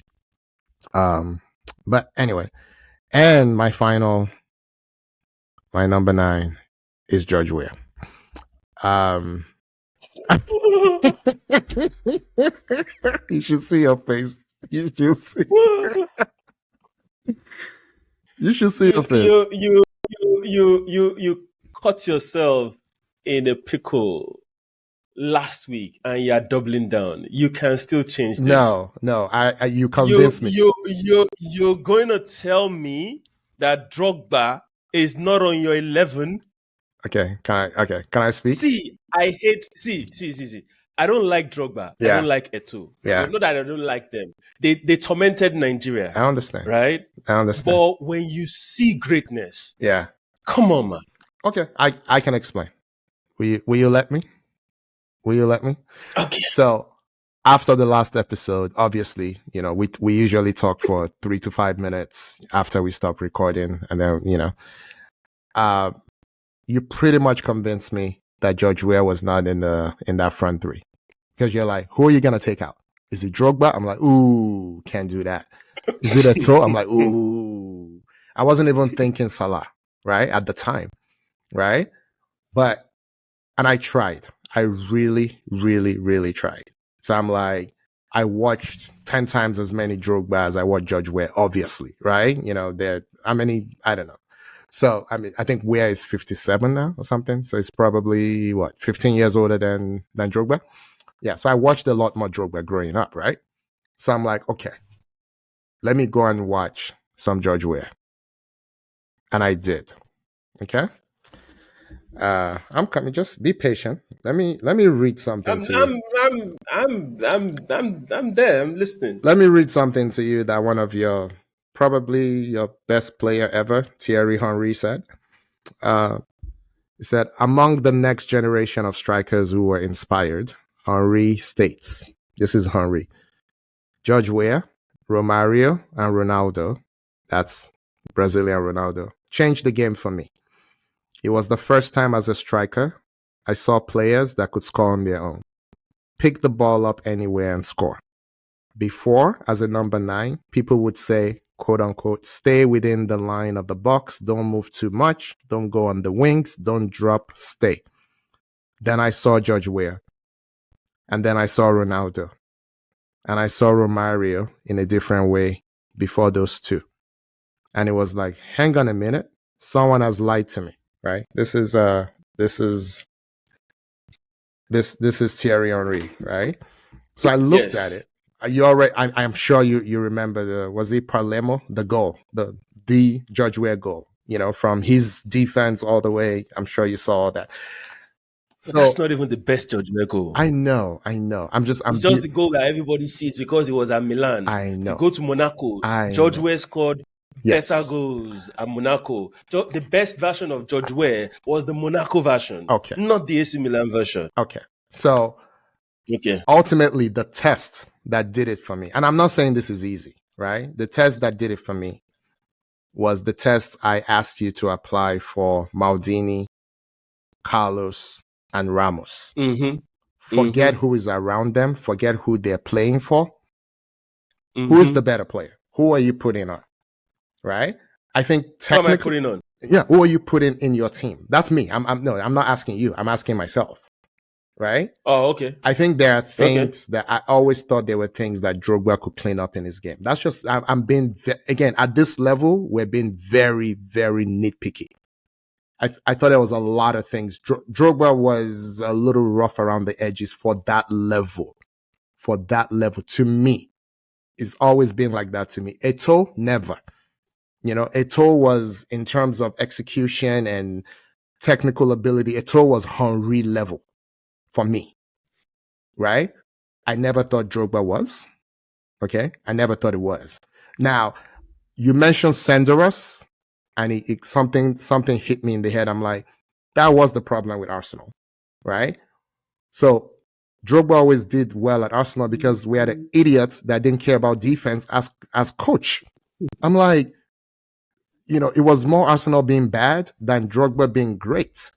But anyway, and my number 9 is George Weah. You should see your face. You should see your face. You caught yourself in a pickle last week, and you're doubling down. You can still change this. No, you convinced me. You're going to tell me that Drogba is not on your 11? Okay, can I speak? See, I don't like Drogba. Yeah. I don't like Eto'o. Yeah. Not that I don't like them. They tormented Nigeria. I understand. Right? I understand. But when you see greatness, yeah, come on, man. Okay, I can explain. Will you let me? Will you let me? Okay. So after the last episode, obviously, we usually talk for 3 to 5 minutes after we stop recording, and then you pretty much convinced me that George Weah was not in that front 3, because you're like, who are you gonna take out? Is it Drogba? I'm like, ooh, can't do that. Is it Eto'o? I'm like, ooh. I wasn't even thinking Salah, right, at the time, right? And I tried. I really, really, really tried. So I'm like, I watched 10 times as many Drogba as I watched George Weah, obviously, right? How many? I don't know. So, I think Weah is 57 now or something. So it's probably, 15 years older than Drogba? Yeah, so I watched a lot more Drogba growing up, right? So I'm like, okay, let me go and watch some George Weah. And I did. Okay? I'm coming. Just be patient. Let me read something to you. I'm there. I'm listening. Let me read something to you that one of probably your best player ever, Thierry Henry, said. He said, among the next generation of strikers who were inspired, Henry states, this is Henry, George Weah, Romario, and Ronaldo, that's Brazilian Ronaldo, changed the game for me. It was the first time as a striker I saw players that could score on their own, pick the ball up anywhere and score. Before, as a number 9, people would say, quote unquote, stay within the line of the box, don't move too much, don't go on the wings, don't drop, stay. Then I saw George Weah, and then I saw Ronaldo, and I saw Romario in a different way before those two. And it was like, hang on a minute, someone has lied to me, right? This is Thierry Henry, right? So I looked at it. You already, I'm sure you remember was it Palermo, the goal, the George Weah goal, from his defense all the way. I'm sure you saw that. So that's not even the best George Weah goal. I know. It's just the goal that everybody sees because he was at Milan. I know. To go to Monaco, George Weah scored better goals at Monaco. The best version of George Weah was the Monaco version, okay, not the AC Milan version. Okay, so ultimately the test that did it for me, and I'm not saying this is easy, right? The test that did it for me was the test I asked you to apply for Maldini, Carlos, and Ramos. Forget who is around them. Forget who they're playing for. Who is the better player? Who are you putting on? Right? I think technically. Who am I putting on? Yeah, who are you putting in your team? That's me. I'm not asking you. I'm asking myself. Right? Oh, okay. I think there are things that I always thought there were things that Drogba could clean up in his game. That's just, I'm being, again, at this level, we're being very, very nitpicky. I thought there was a lot of things. Drogba was a little rough around the edges for that level. To me, it's always been like that to me. Eto'o, never. Eto'o was, in terms of execution and technical ability, Eto'o was Henry level for me, right? I never thought Drogba was. Okay? I never thought it was. Now, you mentioned Senderos, and something hit me in the head. I'm like, that was the problem with Arsenal. right? So Drogba always did well at Arsenal because we had an idiot that didn't care about defense as coach. I'm like, it was more Arsenal being bad than Drogba being great,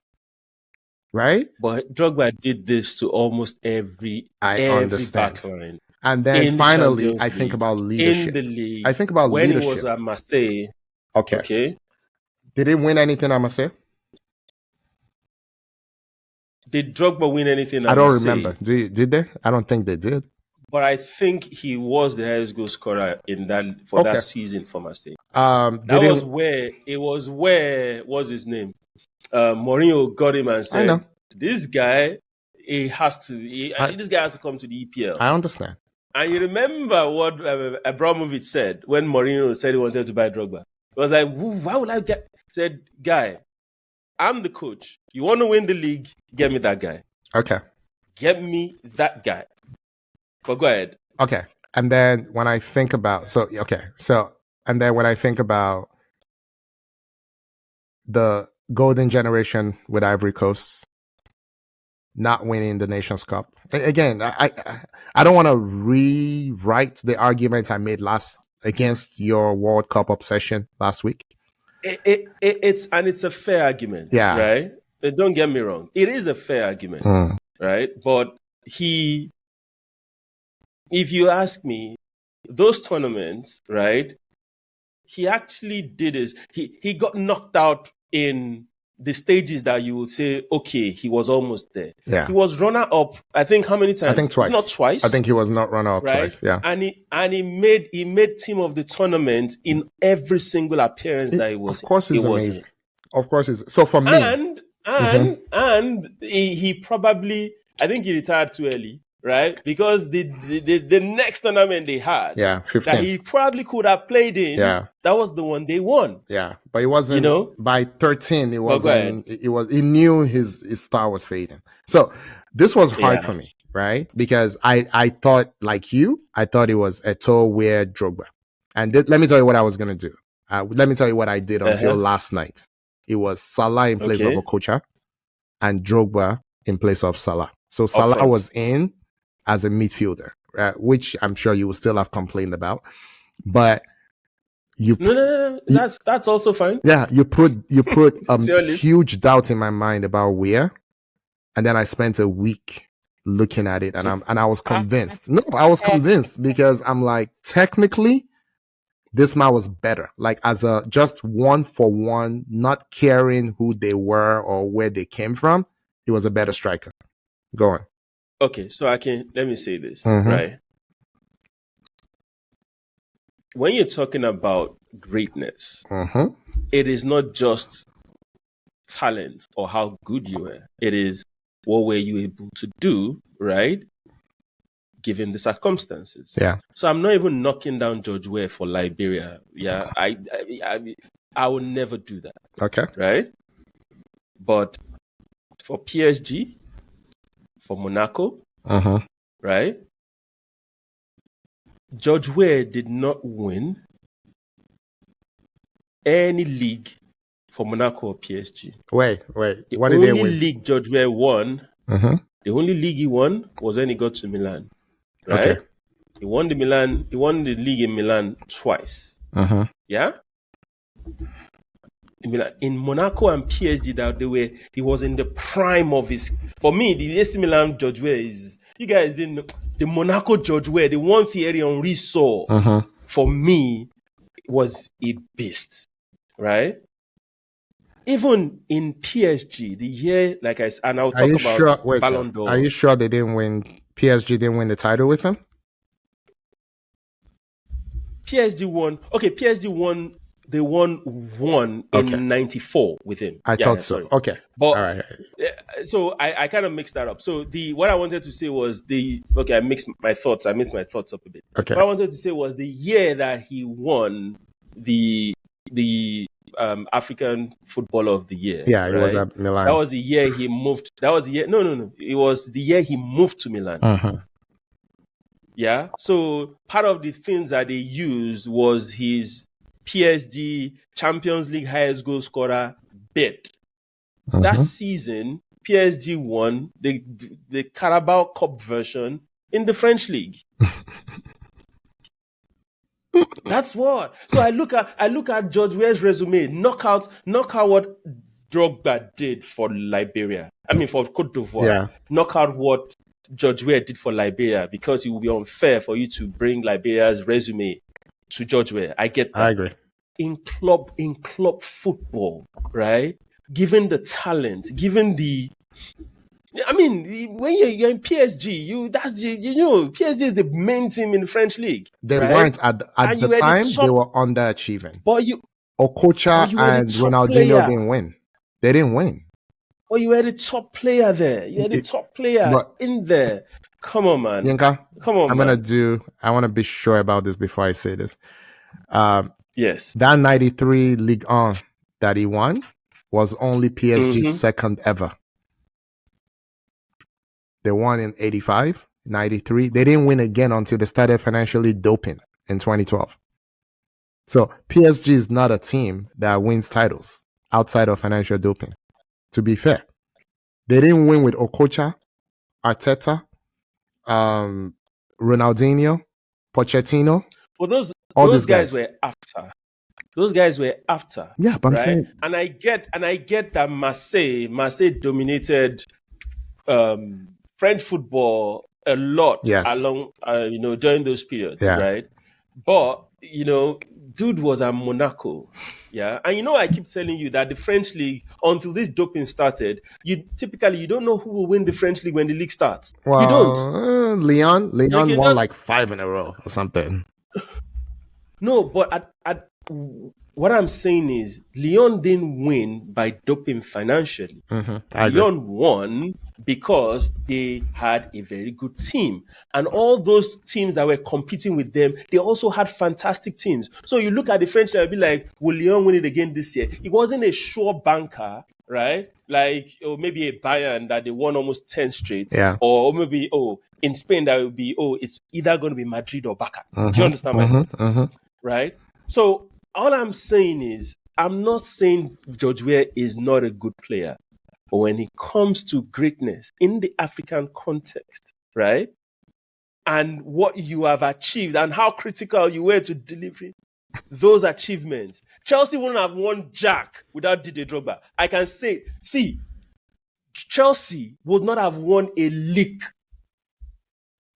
right? But Drogba did this to almost every I understand. backline And then in the finally, Champions I think League, about in leadership. the league. I think about when he leadership. was at Marseille. Okay. Did he win anything at Marseille? Did Drogba win anything at I don't Marseille? remember. Did they? I don't think they did. But I think he was the highest goal scorer in that season for Marseille. It was where what's his name? Mourinho got him and said, I know. This guy has to come to the EPL. I understand. And you remember what Abramovich said when Mourinho said he wanted to buy Drogba? It was like, why would I get? Said, guy, I'm the coach. You want to win the league? Get me that guy. Okay. Get me that guy. But go ahead. Okay. And then when I think about the golden generation with Ivory Coast not winning the Nations Cup. Again, I don't want to rewrite the argument I made against your World Cup obsession last week. It's a fair argument, yeah. Right? Don't get me wrong. It is a fair argument, right? But if you ask me, those tournaments, right? He actually did his. He got knocked out in the stages that you would say, okay, he was almost there. Yeah. He was runner up, I think how many times? I think twice. It's not twice. I think he was not runner up right? twice. Yeah. And he made team of the tournament in every single appearance that he was. Of course he's amazing. Of course he's so for me. And he probably, I think he retired too early. Right? Because the next tournament they had, 15. that he probably could have played in, that was the one they won. Yeah, but it wasn't. By 13, it wasn't. He knew his star was fading. So this was hard for me, right? Because I thought, like you, I thought it was Eto'o, Weah, Drogba, and let me tell you what I was gonna do. Let me tell you what I did until last night. It was Salah in place of Okocha, and Drogba in place of Salah. So Salah was in as a midfielder, which I'm sure you will still have complained about, but no, that's also fine. Yeah, you put huge doubt in my mind about Weah, and then I spent a week looking at it, and I was convinced. No, I was convinced because I'm like, technically, this man was better. Like as a just 1-for-1, not caring who they were or where they came from, he was a better striker. Go on. Okay, so let me say this, right? When you're talking about greatness, it is not just talent or how good you were. It is what were you able to do, right? Given the circumstances. Yeah. So I'm not even knocking down George Weah for Liberia. Yeah, I will never do that. Okay. Right? But for PSG, for Monaco, right? George Weah did not win any league for Monaco or PSG. Wait. What did they win? The only league George Weah won, the only league he won was when he got to Milan. Right? Okay. He won the league in Milan twice. Yeah? In Monaco and PSG, he was in the prime of his. For me, the AC Milan George Weah is. You guys didn't know. The Monaco George Weah, the one Thierry Henry saw, for me, was a beast. Right? Even in PSG, the year, and I'll talk about Ballon d'Or. Are you sure they didn't win? PSG didn't win the title with him? PSG won. Okay, PSG won. They won one in 94 with him. I thought so. Sorry. Okay. But, all right. So I kind of mixed that up. So what I wanted to say was I mixed my thoughts up a bit. Okay. What I wanted to say was the year that he won the African Footballer of the Year. Yeah, it was at Milan. That was the year he moved. That was the year. No. It was the year he moved to Milan. Yeah. So part of the things that they used was his PSG Champions League highest goal scorer bid. That season, PSG won the Carabao Cup version in the French league. That's what. So I look at George Weah's resume, knockout what Drogba did for Liberia. I mean for Cote d'Ivoire. Yeah. Knockout what George Weah did for Liberia, because it would be unfair for you to bring Liberia's resume to George Weah. I get that. I agree. In club football, right? Given the talent, given the, I mean, when you're in PSG, PSG is the main team in the French league. They right? weren't at the time. They were underachieving. But Okocha and Ronaldinho didn't win. They didn't win. Well, you were the top player there. You were the top player in there. Come on, man. Yinka, come on, man. I want to be sure about this before I say this. Yes. That 93 Ligue 1 that he won was only PSG's second ever. They won in 85, 93. They didn't win again until they started financially doping in 2012. So PSG is not a team that wins titles outside of financial doping, to be fair. They didn't win with Okocha, Arteta, Ronaldinho, Pochettino. Well, those guys were after. Those guys were after. Yeah, but I'm saying, and I get that Marseille dominated French football a lot along during those periods, right? But dude was at Monaco. Yeah. And I keep telling you that the French league, until this doping started, you don't know who will win the French league when the league starts. Well, you don't. Leon won like 5 in a row or something. No, but what I'm saying is Lyon didn't win by doping financially. Lyon won because they had a very good team. And all those teams that were competing with them, they also had fantastic teams. So you look at the French and be like, will Lyon win it again this year? It wasn't a sure banker, right? Like, or maybe a Bayern that they won almost 10 straight. Yeah. Or maybe, in Spain, that would be, it's either going to be Madrid or Barca. Do you understand my point? Right? So all I'm saying is, I'm not saying George Weah is not a good player. But when it comes to greatness in the African context, right? And what you have achieved and how critical you were to delivering those achievements, Chelsea wouldn't have won Jack without Didier Drogba. I can say, Chelsea would not have won a league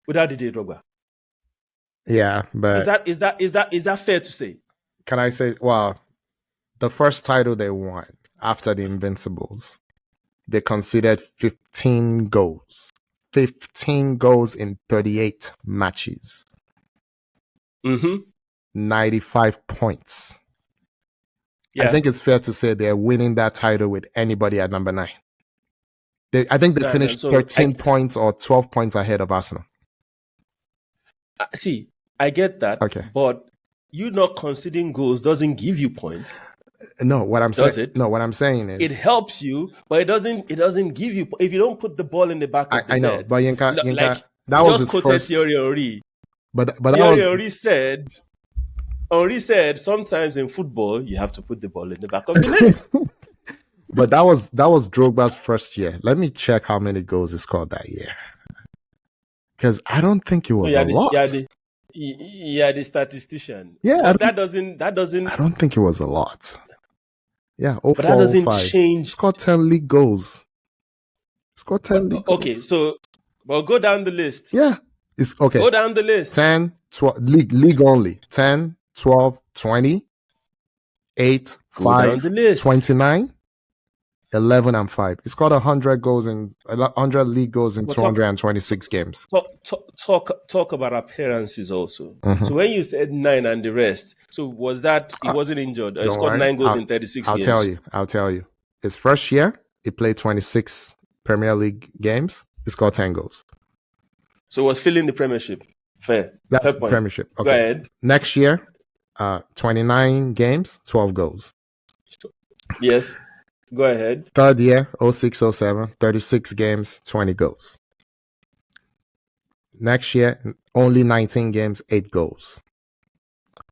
without Didier Drogba. Yeah, but is that fair to say? Can I say, well, the first title they won after the Invincibles, they conceded 15 goals. 15 goals in 38 matches. 95 points. Yeah. I think it's fair to say they're winning that title with anybody at number 9. I think they finished 13 points or 12 points ahead of Arsenal. I get that. Okay. But you not conceding goals doesn't give you points. No, what I'm saying. No, what I'm saying is it helps you, but it doesn't give you. If you don't put the ball in the back of the net. I know, but Yinka, like, that was his first. Thierry Henry. But Thierry Henry said sometimes in football you have to put the ball in the back of the net. But that was Drogba's first year. Let me check how many goals he scored that year, because I don't think it was a lot. Yeah, the statistician. Yeah, that doesn't. I don't think it was a lot. Yeah, but that doesn't change. Scored 10 league goals. Okay, so go down the list. Yeah, it's okay. Go down the list. 10, 12, league only. 10, 12, 20, 8, 5, 29, 11 and 5. He scored 100 league goals in 226 games. Talk about appearances also. So when you said 9 and the rest, so was that he wasn't injured? He scored 9 goals in 36 games. I'll tell you. His first year, he played 26 Premier League games. He scored 10 goals. So was filling the Premiership. Fair. That's Fair the point. Premiership. Okay. Go ahead. Next year, 29 games, 12 goals. Yes. Go ahead. Third year, 06-07, 36 games, 20 goals. Next year, only 19 games, 8 goals.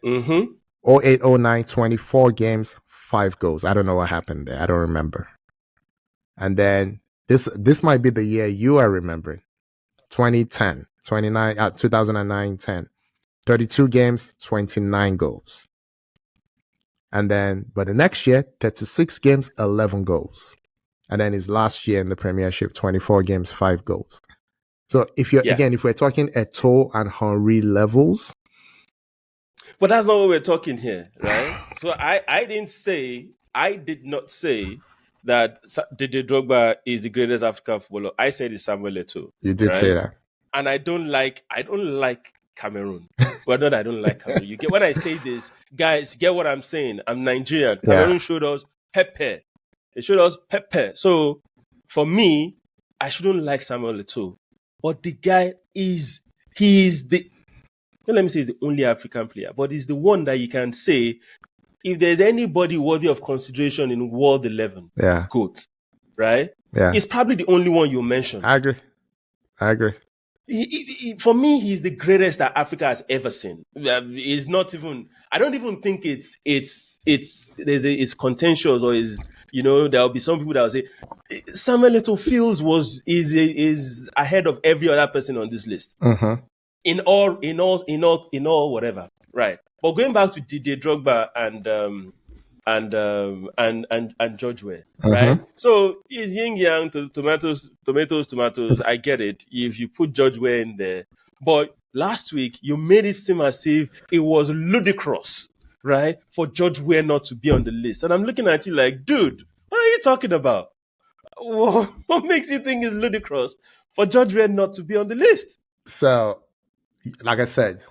08-09, 24 games, 5 goals. I don't know what happened there. I don't remember. And then This might be the year you are remembering. 2010, 2009, 10. 32 games, 29 goals. And then, but the next year, 36 games, 11 goals. And then his last year in the Premiership, 24 games, 5 goals. So if we're talking Eto'o and Henry levels. But that's not what we're talking here, right? So I did not say that Didier Drogba is the greatest African footballer. I said it's Samuel Eto'o. You did say that. And I don't like Cameroon. Well, not I don't like Cameroon. You get when I say this, guys, get what I'm saying. I'm Nigerian. Cameroon showed us Pepe. They showed us Pepe. So for me, I shouldn't like Samuel Eto'o. But the guy he's the let me say he's the only African player, but he's the one that you can say if there's anybody worthy of consideration in World 11, GOAT, right? Yeah. He's probably the only one you mentioned. I agree. For me, he's the greatest that Africa has ever seen. It's not even. I don't even think it's contentious or is there'll be some people that will say Samuel Eto'o is ahead of every other person on this list. Mm-hmm. In all whatever, right? But going back to Didier Drogba and George Weah, right? So it's yin yang, tomatoes. I get it. If you put George Weah in there, but last week you made it seem as if it was ludicrous, right, for George Weah not to be on the list. And I'm looking at you like, dude, what are you talking about? What makes you think it's ludicrous for George Weah not to be on the list? So, like I said,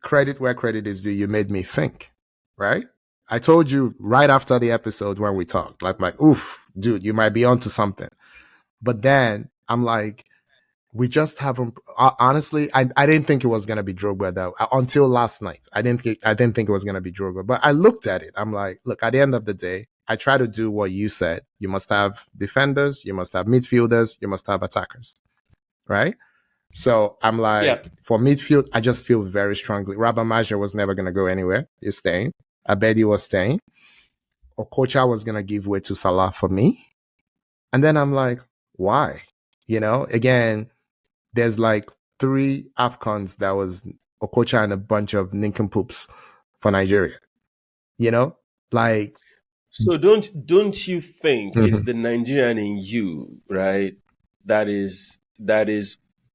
credit where credit is due. You made me think, right? I told you right after the episode when we talked, like, oof, dude, you might be onto something. But then I'm like, we just haven't. Honestly, I didn't think it was gonna be Drogba though until last night. I didn't think it was gonna be Drogba. But I looked at it. I'm like, look, at the end of the day, I try to do what you said. You must have defenders. You must have midfielders. You must have attackers, right? So I'm like, for midfield, I just feel very strongly. Rabah Majer was never going to go anywhere. He's staying. Abedi was staying. Okocha was going to give way to Salah for me. And then I'm like, why? Again, there's like 3 AFCONs that was Okocha and a bunch of nincompoops for Nigeria. Like. So don't you think it's the Nigerian in you, right? That is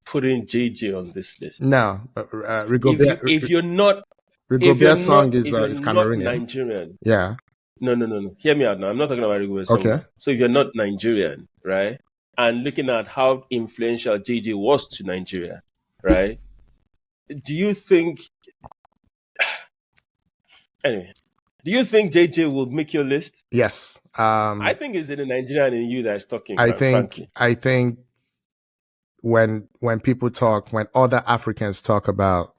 putting JJ on this list. No, if you're not Cameroonian. Nigerian. Yeah. No. Hear me out now. I'm not talking about Rigobert's song. Okay. So if you're not Nigerian, right, and looking at how influential JJ was to Nigeria, right, do you think JJ will make your list? Yes. I think it's the Nigerian in you that's talking. Frankly. I think when people talk, when other Africans talk about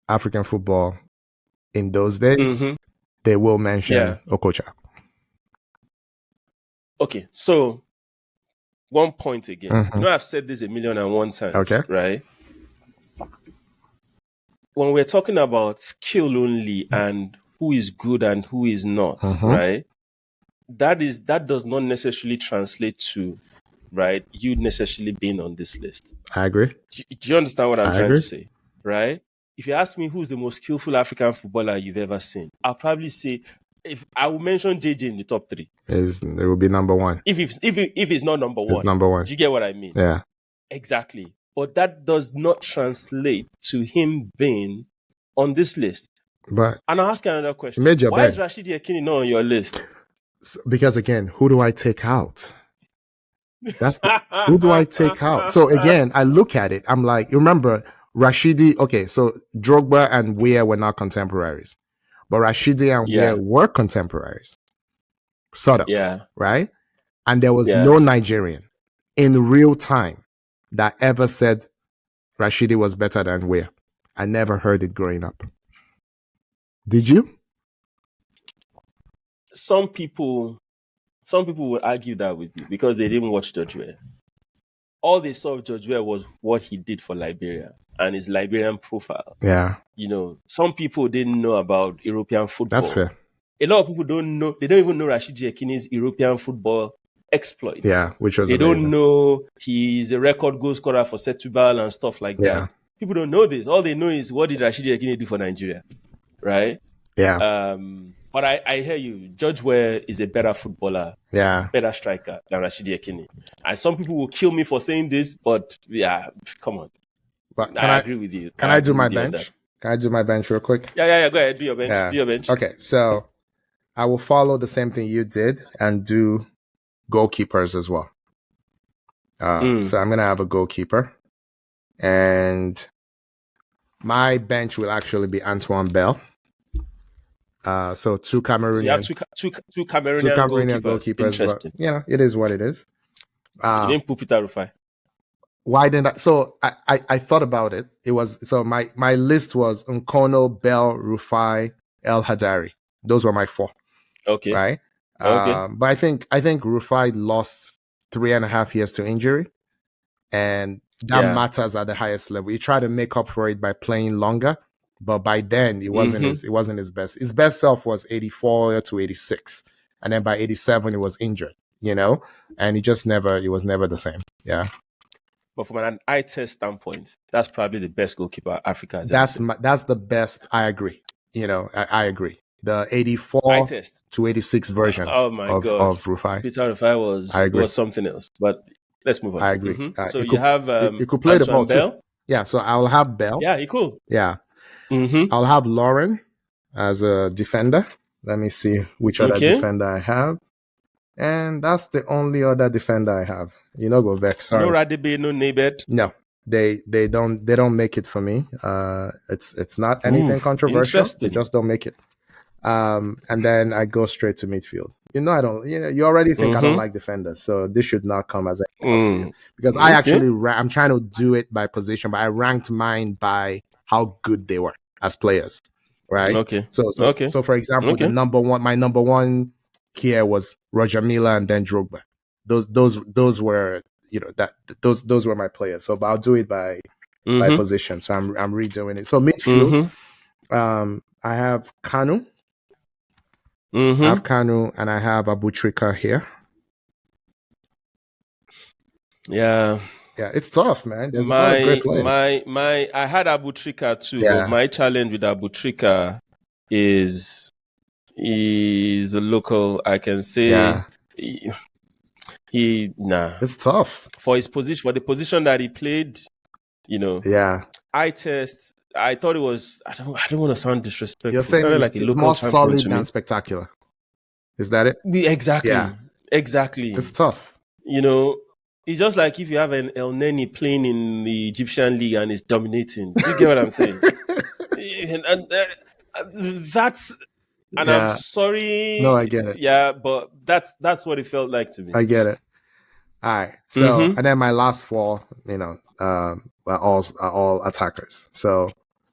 African football in those days, they will mention Okocha. Okay, so 1 point again. I've said this 1,000,001 times, okay, right? When we're talking about skill only and who is good and who is not, right? That does not necessarily translate to, right, you necessarily being on this list. I agree. Do you understand what I'm trying to say? Right? If you ask me who's the most skillful African footballer you've ever seen, I'll probably say, if I will mention JJ in the top 3. It will be number 1. If it's not number 1. It's number 1. Do you get what I mean? Yeah. Exactly. But that does not translate to him being on this list. But and I'll ask you another question. Why is Rashidi Yekini not on your list? Because again, who do I take out? Who do I take out? So again, I look at it. I'm like, you remember Rashidi? Okay, so Drogba and Weah were not contemporaries, but Rashidi and Weah were contemporaries, sort of. Yeah. Right. And there was no Nigerian in real time that ever said Rashidi was better than Weah. I never heard it growing up. Did you? Some people would argue that with you because they didn't watch George Weah. All they saw of George Weah was what he did for Liberia and his Liberian profile. Yeah. Some people didn't know about European football. That's fair. A lot of people don't know. They don't even know Rashidi Yekini's European football exploits. Yeah, which was They amazing. don't know he's a record goal scorer for Setúbal and stuff like Yeah. that. People don't know this. All they know is what did Rashidi Yekini do for Nigeria, right? Yeah. But I hear you. George Weah is a better footballer, Yeah. better striker than Rashidi Yekini. And some people will kill me for saying this, but yeah, come on. But I agree with you. can I I do agree my with you on that. bench? Can I do my bench real quick? Yeah. Go ahead. Do your bench. Yeah. Do your bench. Okay. So I will follow the same thing you did and do goalkeepers as well. So I'm gonna have a goalkeeper, and my bench will actually be Antoine Bell. So two Cameroonian, So you have two Cameroonian goalkeepers. Interesting. But it is what it is. You didn't put Peter Rufai. Why didn't I? So I thought about it. It was so my list was Nkono, Bell, Rufai, El Hadari. Those were my four. Okay. Right. Okay. But I think Rufai lost 3.5 years to injury, and that matters at the highest level. He tried to make up for it by playing longer, but by then it wasn't his best. His best self was 84 to 86, and then by 87 he was injured. And he was never the same. Yeah. But from an eye test standpoint, that's probably the best goalkeeper Africa has That's ever seen. that's the best. I agree. I agree. The 84 to 86 version of Rufai. Peter Rufai was something else. But let's move on. I agree. So you have you could play the ball Bell. too. Yeah, so I'll have Bell. Yeah, he cool. Yeah. I'll have Lauren as a defender. Let me see which other defender I have. And that's the only other defender I have. Go vex. Sorry. No Radebe, no Nebet. No. They don't make it for me. It's not anything controversial. They just don't make it. And then I go straight to midfield. I don't. You already think I don't like defenders, so this should not come as a to you. Because I actually I'm trying to do it by position, but I ranked mine by how good they were as players, right? Okay. So for example, my number one here was Roger Milla and then Drogba. Those were those were my players. So, but I'll do it by position. So I'm redoing it. So midfield, I have Kanu. I have Kanu and I have Abutrika here. Yeah, it's tough, man. There's a lot of great players. I had Abutrika too, but my challenge with Abutrika is a local. I can say it's tough for his position, for the position that he played. Eye test. I thought it was. I don't want to sound disrespectful. You're saying it's more solid than spectacular. Is that it? Exactly. Yeah. Exactly. It's tough. It's just like if you have an El Neni playing in the Egyptian league and is dominating. Do you get what I'm saying? And I'm sorry. No, I get it. Yeah, but that's what it felt like to me. I get it. All right. So and then my last four, are all attackers. So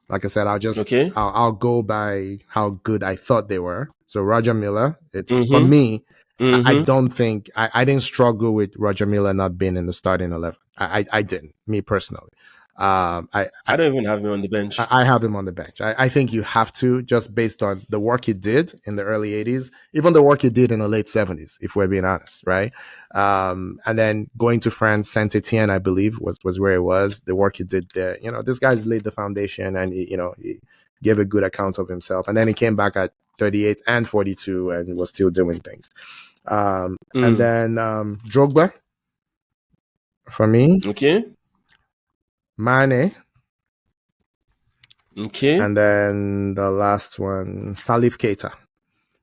like I said, I'll go by how good I thought they were. So Roger Milla, it's for me. I don't think I didn't struggle with Roger Milla not being in the starting 11. I didn't, me personally. I don't even have him on the bench. I have him on the bench. I think you have to, just based on the work he did in the early 80s, even the work he did in the late 70s, if we're being honest, right? And then going to France, Saint-Etienne, I believe, was where it was. The work he did there, this guy's laid the foundation, and he gave a good account of himself. And then he came back at 38 and 42 and was still doing things. And then Drogba for me. Okay. Mane. Okay. And then the last one, Salif Keita.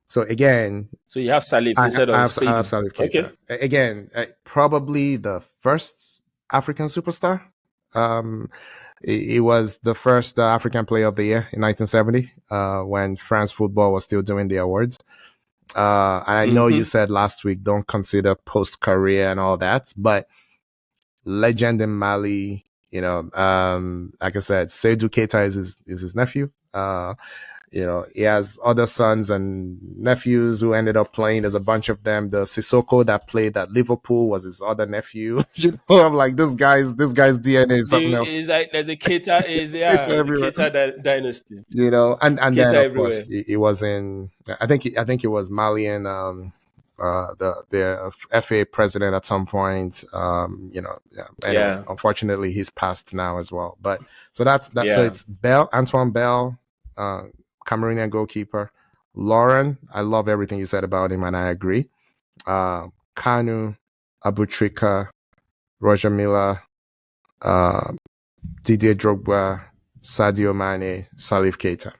So again, you have Salif instead of Salif. I have Salif Keita. Okay. Again, probably the first African superstar. He was the first African Player of the Year in 1970 when France football was still doing the awards. And I know you said last week, don't consider post-career and all that, but legend in Mali, like I said, Seydou Keita is his nephew. He has other sons and nephews who ended up playing. There's a bunch of them. The Sissoko that played at Liverpool was his other nephew. I'm like, this guy's DNA is something else. It's like there's a Keita Keita dynasty. And Keita then of everywhere. course he was in. I think it was Malian the FA president at some point. Anyway, unfortunately, he's passed now as well. But so that's that. So it's Bell, Antoine Bell, Cameroonian goalkeeper. Lauren, I love everything you said about him, and I agree. Kanu, Abutrika, Roger Milla, Didier Drogba, Sadio Mane, Salif Keita.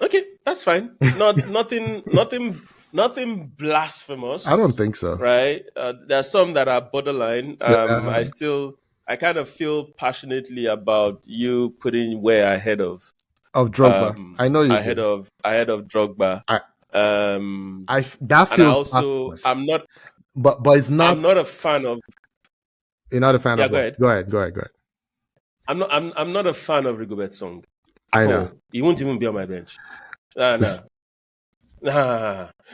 Okay, that's fine. Nothing blasphemous. I don't think so. Right? There are some that are borderline. I kind of feel passionately about you putting Ware ahead of Drogba. I know you ahead do. Ahead of Drogba. That feels. I'm not. But it's not. I'm not a fan of. You're not a fan of. Go ahead. Go ahead. I'm not a fan of Rigobert Song. I know. He won't even be on my bench. Nah.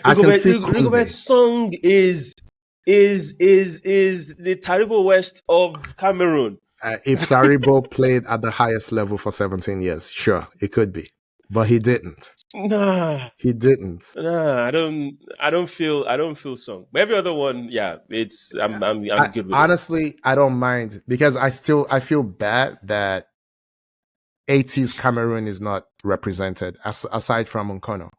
Rigobert Song is the Taribo West of Cameroon. If Taribo played at the highest level for 17 years, sure, it could be, but he didn't. He didn't. I don't feel Song. But every other one, I'm good with honestly, it. I don't mind because I feel bad that 80s Cameroon is not represented aside from Nkono.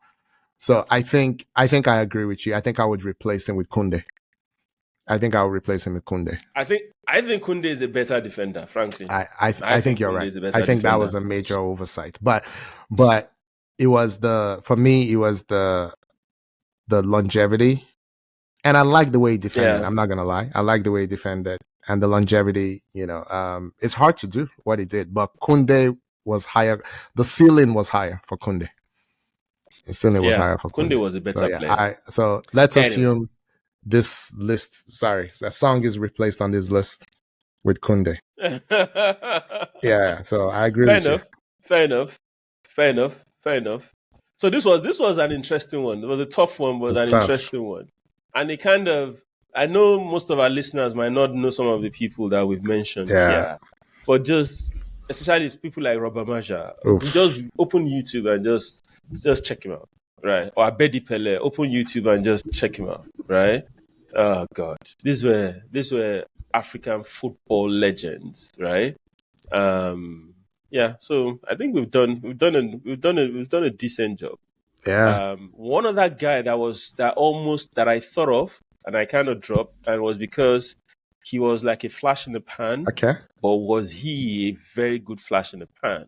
So I think I agree with you. I think I would replace him with Koundé. I think I'll replace him with Koundé. I think Koundé is a better defender, frankly. I think you're right. I think that was a major oversight. But it was for me it was the longevity. And I like the way he defended. I'm not gonna lie. I like the way he defended. And the longevity, it's hard to do what he did. But Koundé was higher. The ceiling was higher for Koundé. The ceiling was higher for Koundé. Koundé was a better player. So let's assume this list, that Song is replaced on this list with Koundé. So I agree with you. Fair enough. So this was an interesting one. It was a tough one, but an interesting one. And it kind of, I know most of our listeners might not know some of the people that we've mentioned here, but just, especially people like Robert Maja, just open YouTube and just check him out, right? Or Abedi Pele, open YouTube and just check him out, right? Oh God, these were African football legends, right? So I think we've done a decent job. Yeah. One other guy that I thought of and I kind of dropped, and was because he was like a flash in the pan. Okay. But was he a very good flash in the pan?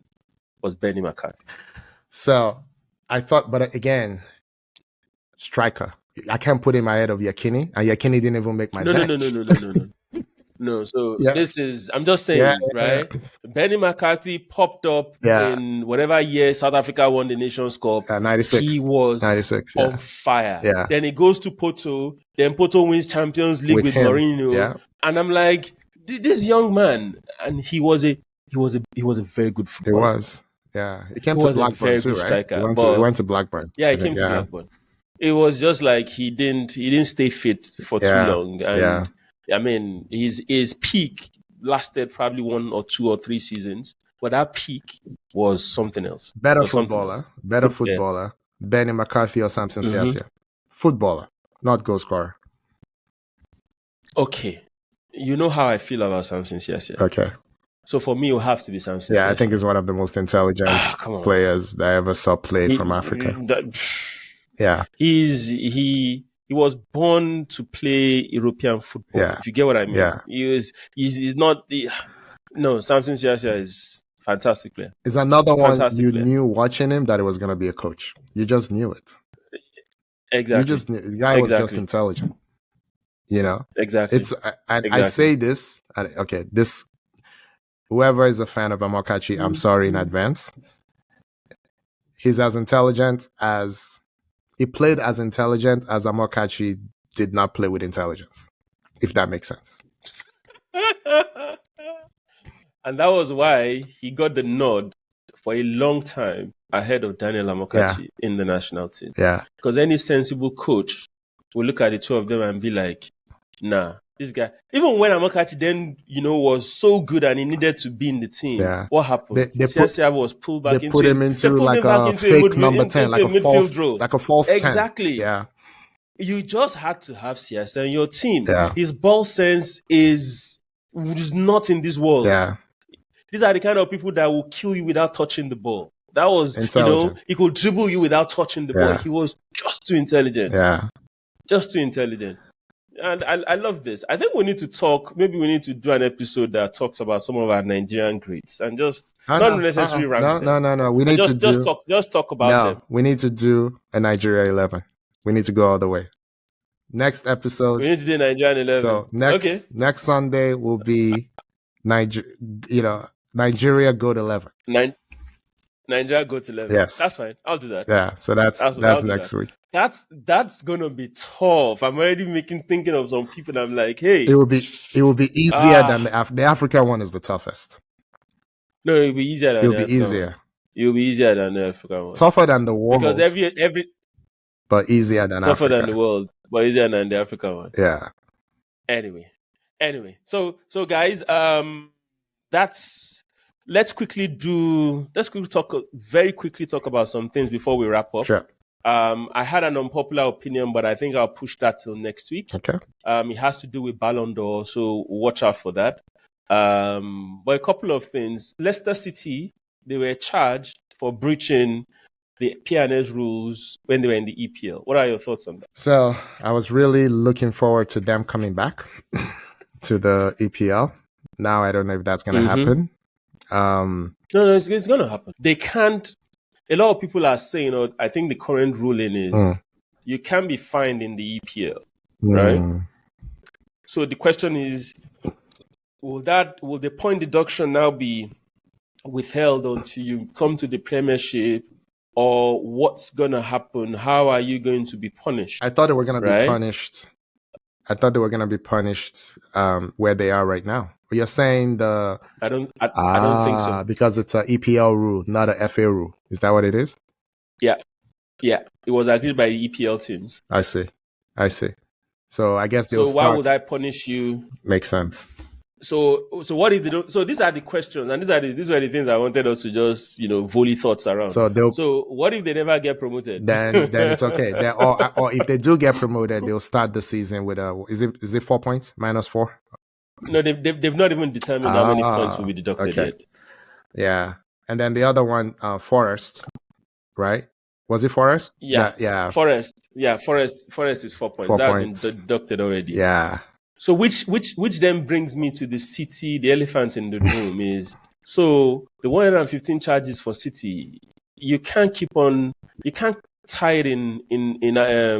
Was Benny McCarthy. So I thought, but again, striker. I can't put him ahead of Yakini, and Yakini didn't even make my bench. No, so this is, I'm just saying, right? Benny McCarthy popped up in whatever year South Africa won the Nations Cup. 96. He was 96, on fire. Yeah. Then he goes to Porto. Then Porto wins Champions League with Mourinho. Yeah. And I'm like, this young man, and he was a very good footballer. He was. Yeah. He came to Blackburn too, right? Striker, he went to Blackburn. Yeah, he came to Blackburn. It was just like he didn't stay fit for too long. And I mean, his peak lasted probably 1 or 2 or 3 seasons, but that peak was something else. Better footballer. Benny McCarthy or Samson Siasia. Footballer, not goal scorer. Okay. You know how I feel about Samson Siasia. Okay. So for me, it will have to be Samson Siasia. I think he's one of the most intelligent players that I ever saw play from Africa. He was born to play European football. If you get what I mean. Yeah. He's not the... No, Samson Siasia is a fantastic player. It's another one you knew watching him that he was going to be a coach. You just knew it. Exactly. You just knew. The guy was just intelligent. You know? Exactly. I say this, whoever is a fan of Amokachi, I'm sorry in advance. He's as intelligent as... He played as intelligent as Amokachi did not play with intelligence, if that makes sense. And that was why he got the nod for a long time ahead of Daniel Amokachi in the national team. Yeah. Because any sensible coach will look at the two of them and be like, nah, This guy. Even when Amokachi then, was so good and he needed to be in the team, Yeah. what happened? They CSCR was pulled back put him into like a fake number 10, like a midfield role. false 10. Exactly. Yeah. You just had to have CSCR in your team. Yeah. His ball sense is not in this world. Yeah. These are the kind of people that will kill you without touching the ball. That was, Intelligent. he could dribble you without touching the ball. He was just too intelligent. Yeah. Just too intelligent. And I love this. I think we need to talk. Maybe we need to do an episode that talks about some of our Nigerian greats and just not necessarily rank them. No. We need to just talk about them. We need to do a Nigeria 11. We need to go all the way. Next episode. We need to do Nigerian 11. So next Sunday will be Nigeria go to 11. Nigeria go to 11. Yes, that's fine. I'll do that. Yeah, so that's next week. That's gonna be tough. I'm already thinking of some people. And I'm like, hey, it will be easier than the Africa one is the toughest. No, it'll be easier than It'll be easier. It'll be easier than the African one. Tougher than the world. Because every but easier than tougher Africa. than the world, but easier than the African one. Yeah. Anyway. So guys, let's quickly talk about some things before we wrap up. Sure. I had an unpopular opinion, but I think I'll push that till next week. Okay. It has to do with Ballon d'Or, so watch out for that. But a couple of things. Leicester City, they were charged for breaching the P&S rules when they were in the EPL. What are your thoughts on that? So I was really looking forward to them coming back to the EPL. Now I don't know if that's going to happen. No, it's going to happen. They can't. A lot of people are saying, I think the current ruling is you can't be fined in the EPL, right? So the question is, will the point deduction now be withheld until you come to the Premiership, or what's going to happen? How are you going to be punished? I thought they were going to be punished. I thought they were going to be punished where they are right now. You're saying I don't think so. Because it's an EPL rule, not a FA rule. Is that what it is? Yeah. It was agreed by the EPL teams. I see. So I guess they'll why would I punish you? Makes sense. So what if they don't? So these are the questions, and these were the things I wanted us to just volley thoughts around. So what if they never get promoted? Then it's okay. Or if they do get promoted, they'll start the season with is it 4 points -4? No, they've not even determined how many points will be deducted yet. Yeah, and then the other one, Forest, right? Was it Forest? Yeah. Forest. Yeah, Forest is 4 points. That's been deducted already. Yeah. So which then brings me to the City, the elephant in the room is, so the 115 charges for City, you can't tie it in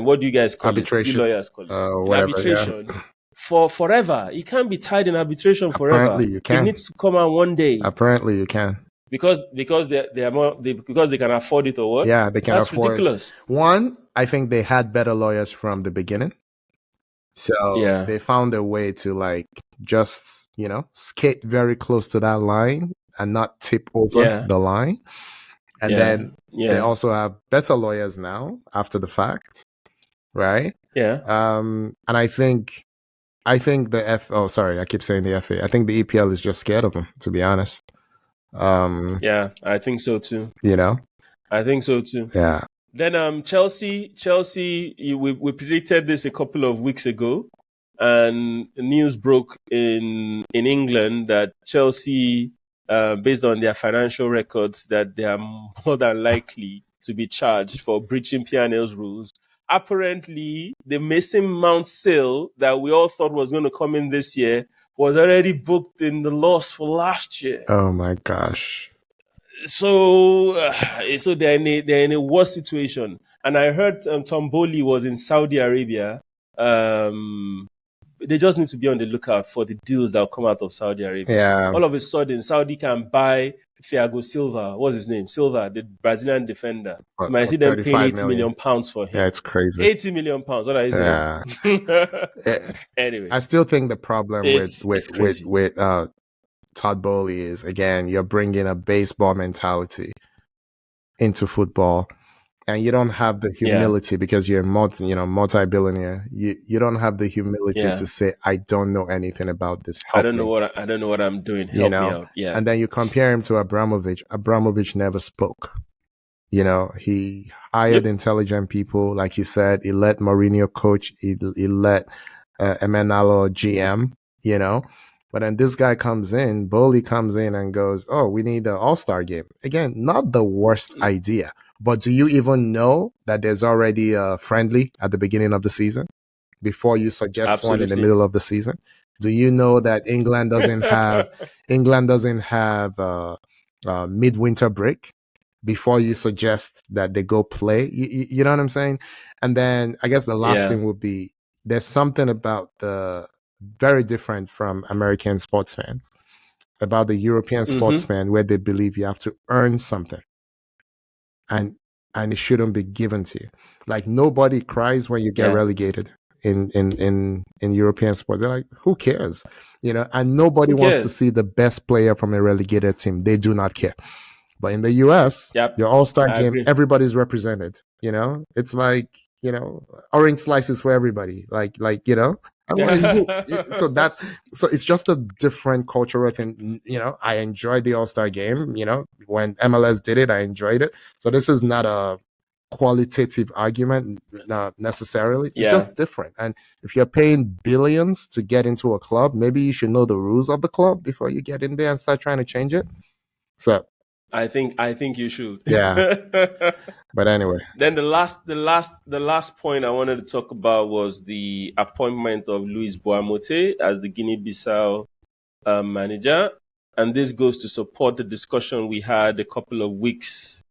what do you guys call arbitration? It? You lawyers call it. Arbitration. Yeah. For forever. It can't be tied in arbitration forever. Apparently you can. It needs to come out one day. Apparently you can. Because because they can afford it or what? Yeah, they can That's afford ridiculous. One, I think they had better lawyers from the beginning. So they found a way to just, skate very close to that line and not tip over the line. And then they also have better lawyers now after the fact. Right? Yeah. And I think I keep saying the FA. I think the EPL is just scared of them, to be honest. Yeah, I think so too. I think so too. Yeah. Then Chelsea, we predicted this a couple of weeks ago, and news broke in England that Chelsea, based on their financial records, that they are more than likely to be charged for breaching P&L's rules. Apparently, the Mason Mount sale that we all thought was going to come in this year was already booked in the loss for last year. Oh my gosh. So they're in a worse situation. And I heard Tom Bowley was in Saudi Arabia. They just need to be on the lookout for the deals that will come out of Saudi Arabia. Yeah. All of a sudden, Saudi can buy Thiago Silva. What's his name? Silva, the Brazilian defender. You might see them paying 80 million pounds for him. Yeah, it's crazy. 80 million pounds. What are you saying? Yeah. Anyway. I still think the problem with Todd Bowley is, again, you're bringing a baseball mentality into football. and you don't have the Yeah. humility because you're multi-billionaire. You don't have the humility Yeah. to say, I don't know anything about this. I Help don't know me. what I'm doing. You Help me know, out. Yeah. and then you compare him to Abramovich. Abramovich never spoke. You know, he hired Yep. intelligent people, like you said. He let Mourinho coach. He let Emenalo GM. You know, but then this guy comes in, Bowley comes in and goes, "Oh, we need an All-Star game again." Not the worst idea, but do you even know that there's already a friendly at the beginning of the season before you suggest one in the Absolutely. middle of the season? Do you know that England doesn't have midwinter break before you suggest that they go play? You know what I'm saying? And then I guess the last Yeah. thing would be there's something about the very different from American sports fans about the European sports Mm-hmm. fan where they believe you have to earn something and it shouldn't be given to you. Like nobody cries when you get Yeah. relegated in European sports. They're like, who cares? You know, and nobody Who wants to cares? see the best player from a relegated team. They do not care. But in the US, Yep. your all-star I game, agree. everybody's represented. You know, it's like, you know, orange slices for everybody. Like, you know, I'm like, so it's just a different cultural thing. You know, I enjoyed the all-star game. You know, when MLS did it, I enjoyed it. So this is not a qualitative argument, not necessarily. It's Yeah. just different. And if you're paying billions to get into a club, maybe you should know the rules of the club before you get in there and start trying to change it. So I think you should. yeah, but anyway, Then the last point I wanted to talk about was the appointment of Luis Boa Morte as the Guinea Bissau manager, and this goes to support the discussion we had a couple of weeks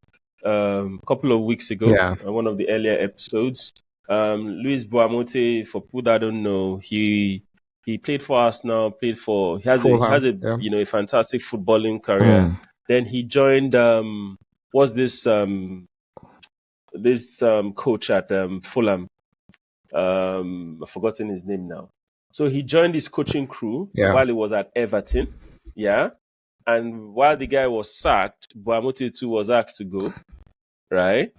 ago yeah, on one of the earlier episodes. Luis Boa Morte, for people that don't know, he played for Arsenal, played for he has a he Fulham, has a yeah. a fantastic footballing career. Mm, Then he joined what's this coach at Fulham. I've forgotten his name now. So he joined his coaching crew yeah. while he was at Everton. Yeah. And while the guy was sacked, Boamote too was asked to go. Right.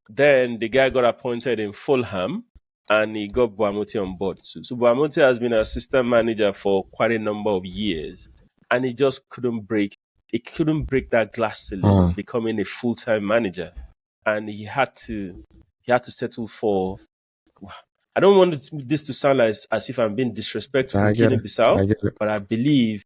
Then the guy got appointed in Fulham and he got Boamote on board too. So Boamote has been assistant manager for quite a number of years. And he just couldn't break that glass ceiling of Mm, becoming a full-time manager. And he had to settle for. I don't want this to sound as if I'm being disrespectful to I get Guinea it. Bissau, I get it. but I believe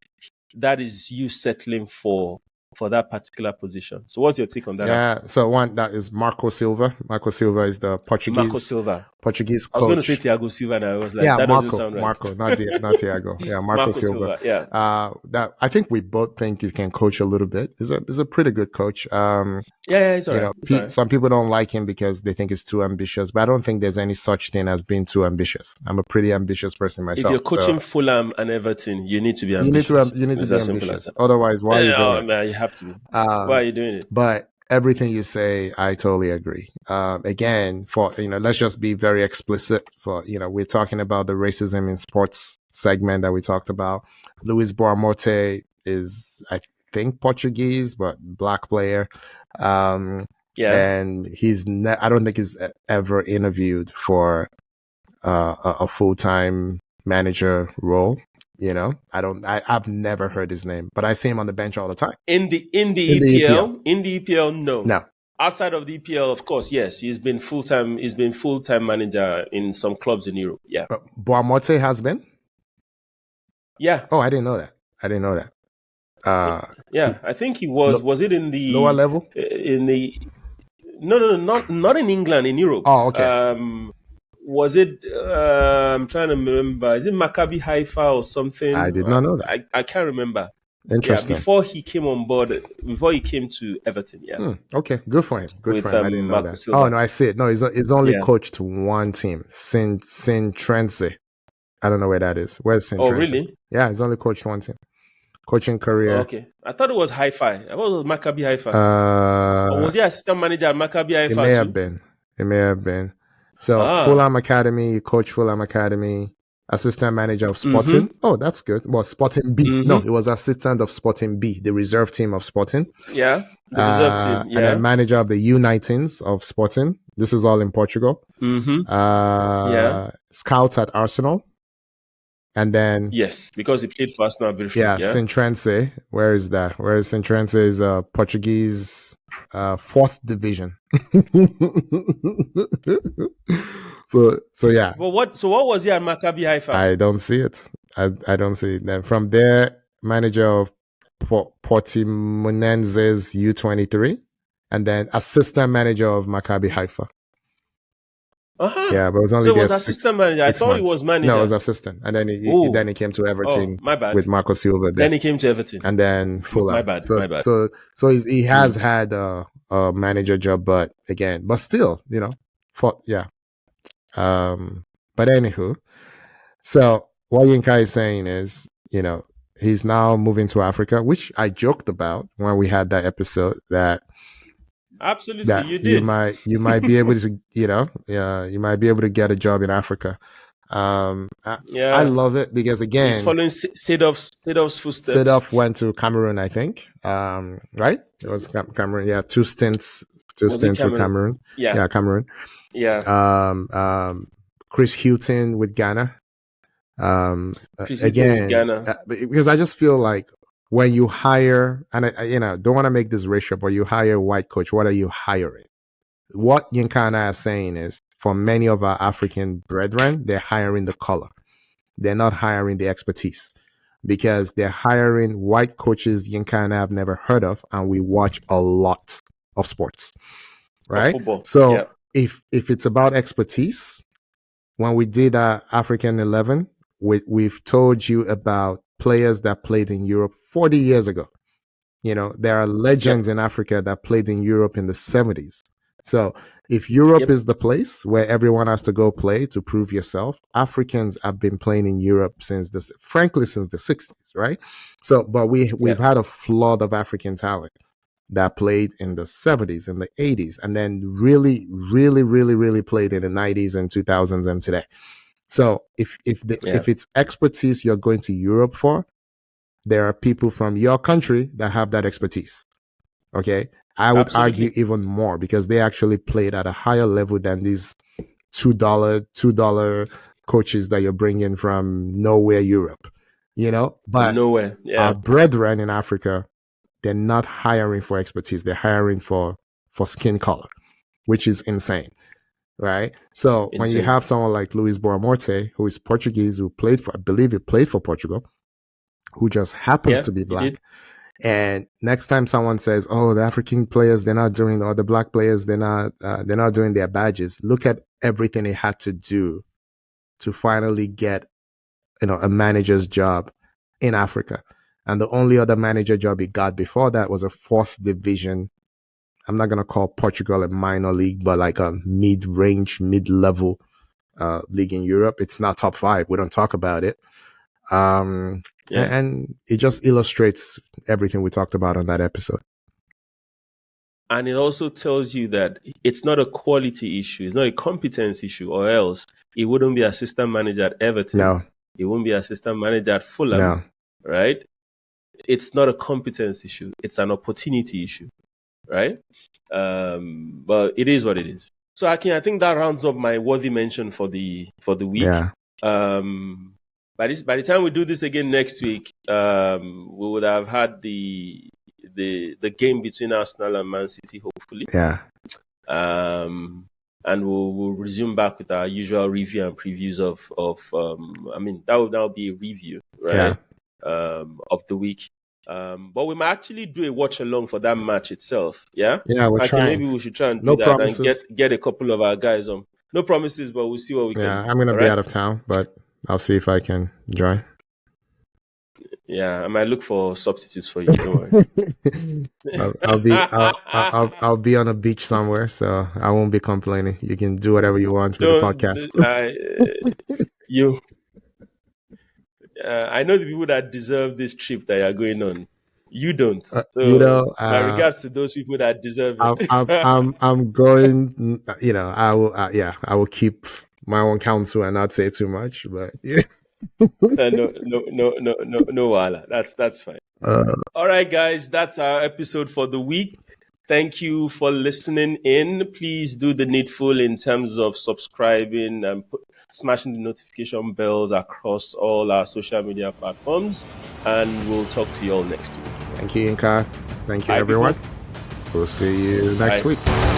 that is you settling for that particular position. So, what's your take on that? Yeah. So one that is Marco Silva. Marco Silva is the Marco Portuguese Silva. I was going to say coach. Thiago Silva, and I was like, Yeah, that doesn't sound right. Marco, not Tiago. Yeah, Marco Marco Silva. Silva. Yeah. That I think we both think he can coach a little bit. He's a pretty good coach. Yeah, it's all You right. know, It's all right. some people don't like him because they think he's too ambitious, but I don't think there's any such thing as being too ambitious. I'm a pretty ambitious person If you're myself, so coaching Fulham and Everton, you need to be ambitious. you need to It's be as simple as ambitious. that. Otherwise, why are you doing Oh, it? man, you have to be. Why are Um, you doing it? but everything you say, I totally agree. Again, for let's just be very explicit. For we're talking about the racism in sports segment that we talked about. Luis Boa Morte is, I think, Portuguese, but black player. Yeah. And I don't think he's ever interviewed for a full-time manager role. I've never heard his name, but I see him on the bench all the time. In the In the EPL. no. No. Outside of the EPL, of course, yes, he's been full-time manager in some clubs in Europe. Yeah. But Boa Morte has been? Yeah. Oh, I didn't know that. Yeah. I think he was it in lower the level? no, not in England, in Europe. Oh, okay. Was it I'm trying to remember, is it Maccabi Haifa or something? I did not know that. I can't remember. Yeah, Interesting. before he came on board, before he came to Everton, yeah. Okay, good for him. With, I didn't know Marco that. Silva. Oh, no, I see it. No, he's only Yeah. coached one team, Sintrense. I don't know where that is. Where's Sintrense? Oh, really? Yeah, he's only coached one team. Coaching career. Okay. I thought it was Hi-Fi. I thought it was Maccabi Haifa. Or was he assistant manager at Maccabi Haifa? It may have been. So Fulham Academy, coach Fulham Academy, assistant manager of Sporting. Mm-hmm. Oh, that's good. Well, Sporting B. Mm-hmm. No, it was assistant of Sporting B, the reserve team of Sporting. Yeah, the reserve team. Yeah. And then manager of the U19s of Sporting. This is all in Portugal. Yeah. Scouts at Arsenal. And then Yes, because he played for Arsenal briefly. yeah, Yeah. Sintrense. Where is that? Where is Sintrense? Is Portuguese fourth division. So yeah, But what was he at Maccabi Haifa? I don't see it. I don't see it. Then from there, manager of Portimonense's U23, and then assistant manager of Maccabi Haifa. Yeah, but it was So only it there was assistant manager. I 6 thought he months. was manager. No, it was assistant, and then he came to Everton my bad. with Marco Silva there. Then he came to Everton, and then Fulham. My bad. So he has had a manager job, but still, yeah. But anywho, so what Yinka is saying is, he's now moving to Africa, which I joked about when we had that episode that. Absolutely, that you did. You might be able to, you might be able to get a job in Africa. I love it because again, he's following Seedorf's footsteps. Seedorf went to Cameroon, I think. Right? It was Cameroon. Yeah, two stints with Cameroon. Yeah, Cameroon. Yeah. Chris Houghton with Ghana. Chris Houghton with Ghana. Because I just feel like when you hire, and I don't want to make this racial, but you hire a white coach, what are you hiring? What Yinkana is saying is, for many of our African brethren, they're hiring the color. They're not hiring the expertise because they're hiring white coaches Yinkana have never heard of, and we watch a lot of sports, right? So if it's about expertise, when we did our African 11, we've told you about players that played in Europe 40 years ago. There are legends in Africa that played in Europe in the 70s. So if Europe is the place where everyone has to go play to prove yourself, Africans have been playing in Europe since the 60s, right? So, but we've had a flood of African talent that played in the 70s and the 80s, and then really, really, really, really played in the 90s and 2000s and today. So if it's expertise you're going to Europe for, there are people from your country that have that expertise. Okay. I would argue even more because they actually played at a higher level than these $2 coaches that you're bringing from nowhere, Europe, but nowhere. Our brethren in Africa, they're not hiring for expertise. They're hiring for skin color, which is insane. Right. So when you have someone like Luis Boa Morte, who is Portuguese, I believe he played for Portugal, who just happens to be black. And next time someone says, "Oh, the African players, they're not doing," or the black players, they're not doing their badges. Look at everything they had to do to finally get, a manager's job in Africa. And the only other manager job he got before that was a fourth division. I'm not gonna call Portugal a minor league, but like a mid-range, mid-level league in Europe. It's not top 5. We don't talk about it. And it just illustrates everything we talked about on that episode. And it also tells you that it's not a quality issue. It's not a competence issue, or else he wouldn't be assistant manager at Everton. No. He wouldn't be assistant manager at Fulham. No. Right? It's not a competence issue. It's an opportunity issue. Right? But it is what it is. So Akin, I think that rounds up my worthy mention for the week. Yeah. By the time we do this again next week, we would have had the game between Arsenal and Man City, hopefully. Yeah. And we'll resume back with our usual review and previews of that will now be a review, right? Yeah. Of the week. But we might actually do a watch along for that match itself. Yeah. Yeah, we're trying. Maybe we should try and do that and get a couple of our guys on. No promises, but we'll see what we can. Yeah, I'm gonna be out of town, but I'll see if I can join. Yeah, I might look for substitutes for you. Don't worry. I'll be on a beach somewhere, so I won't be complaining. You can do whatever you want with the podcast. I know the people that deserve this trip that you're going on. You don't. So, my regards to those people that deserve it. I'm going. I will. I will keep my own counsel and not say too much. But yeah. No, Wala. That's fine. All right, guys. That's our episode for the week. Thank you for listening in. Please do the needful in terms of subscribing and smashing the notification bells across all our social media platforms. And we'll talk to you all next week. Thank you, Inka. Thank you, Bye, everyone. people. We'll see you next Bye. week.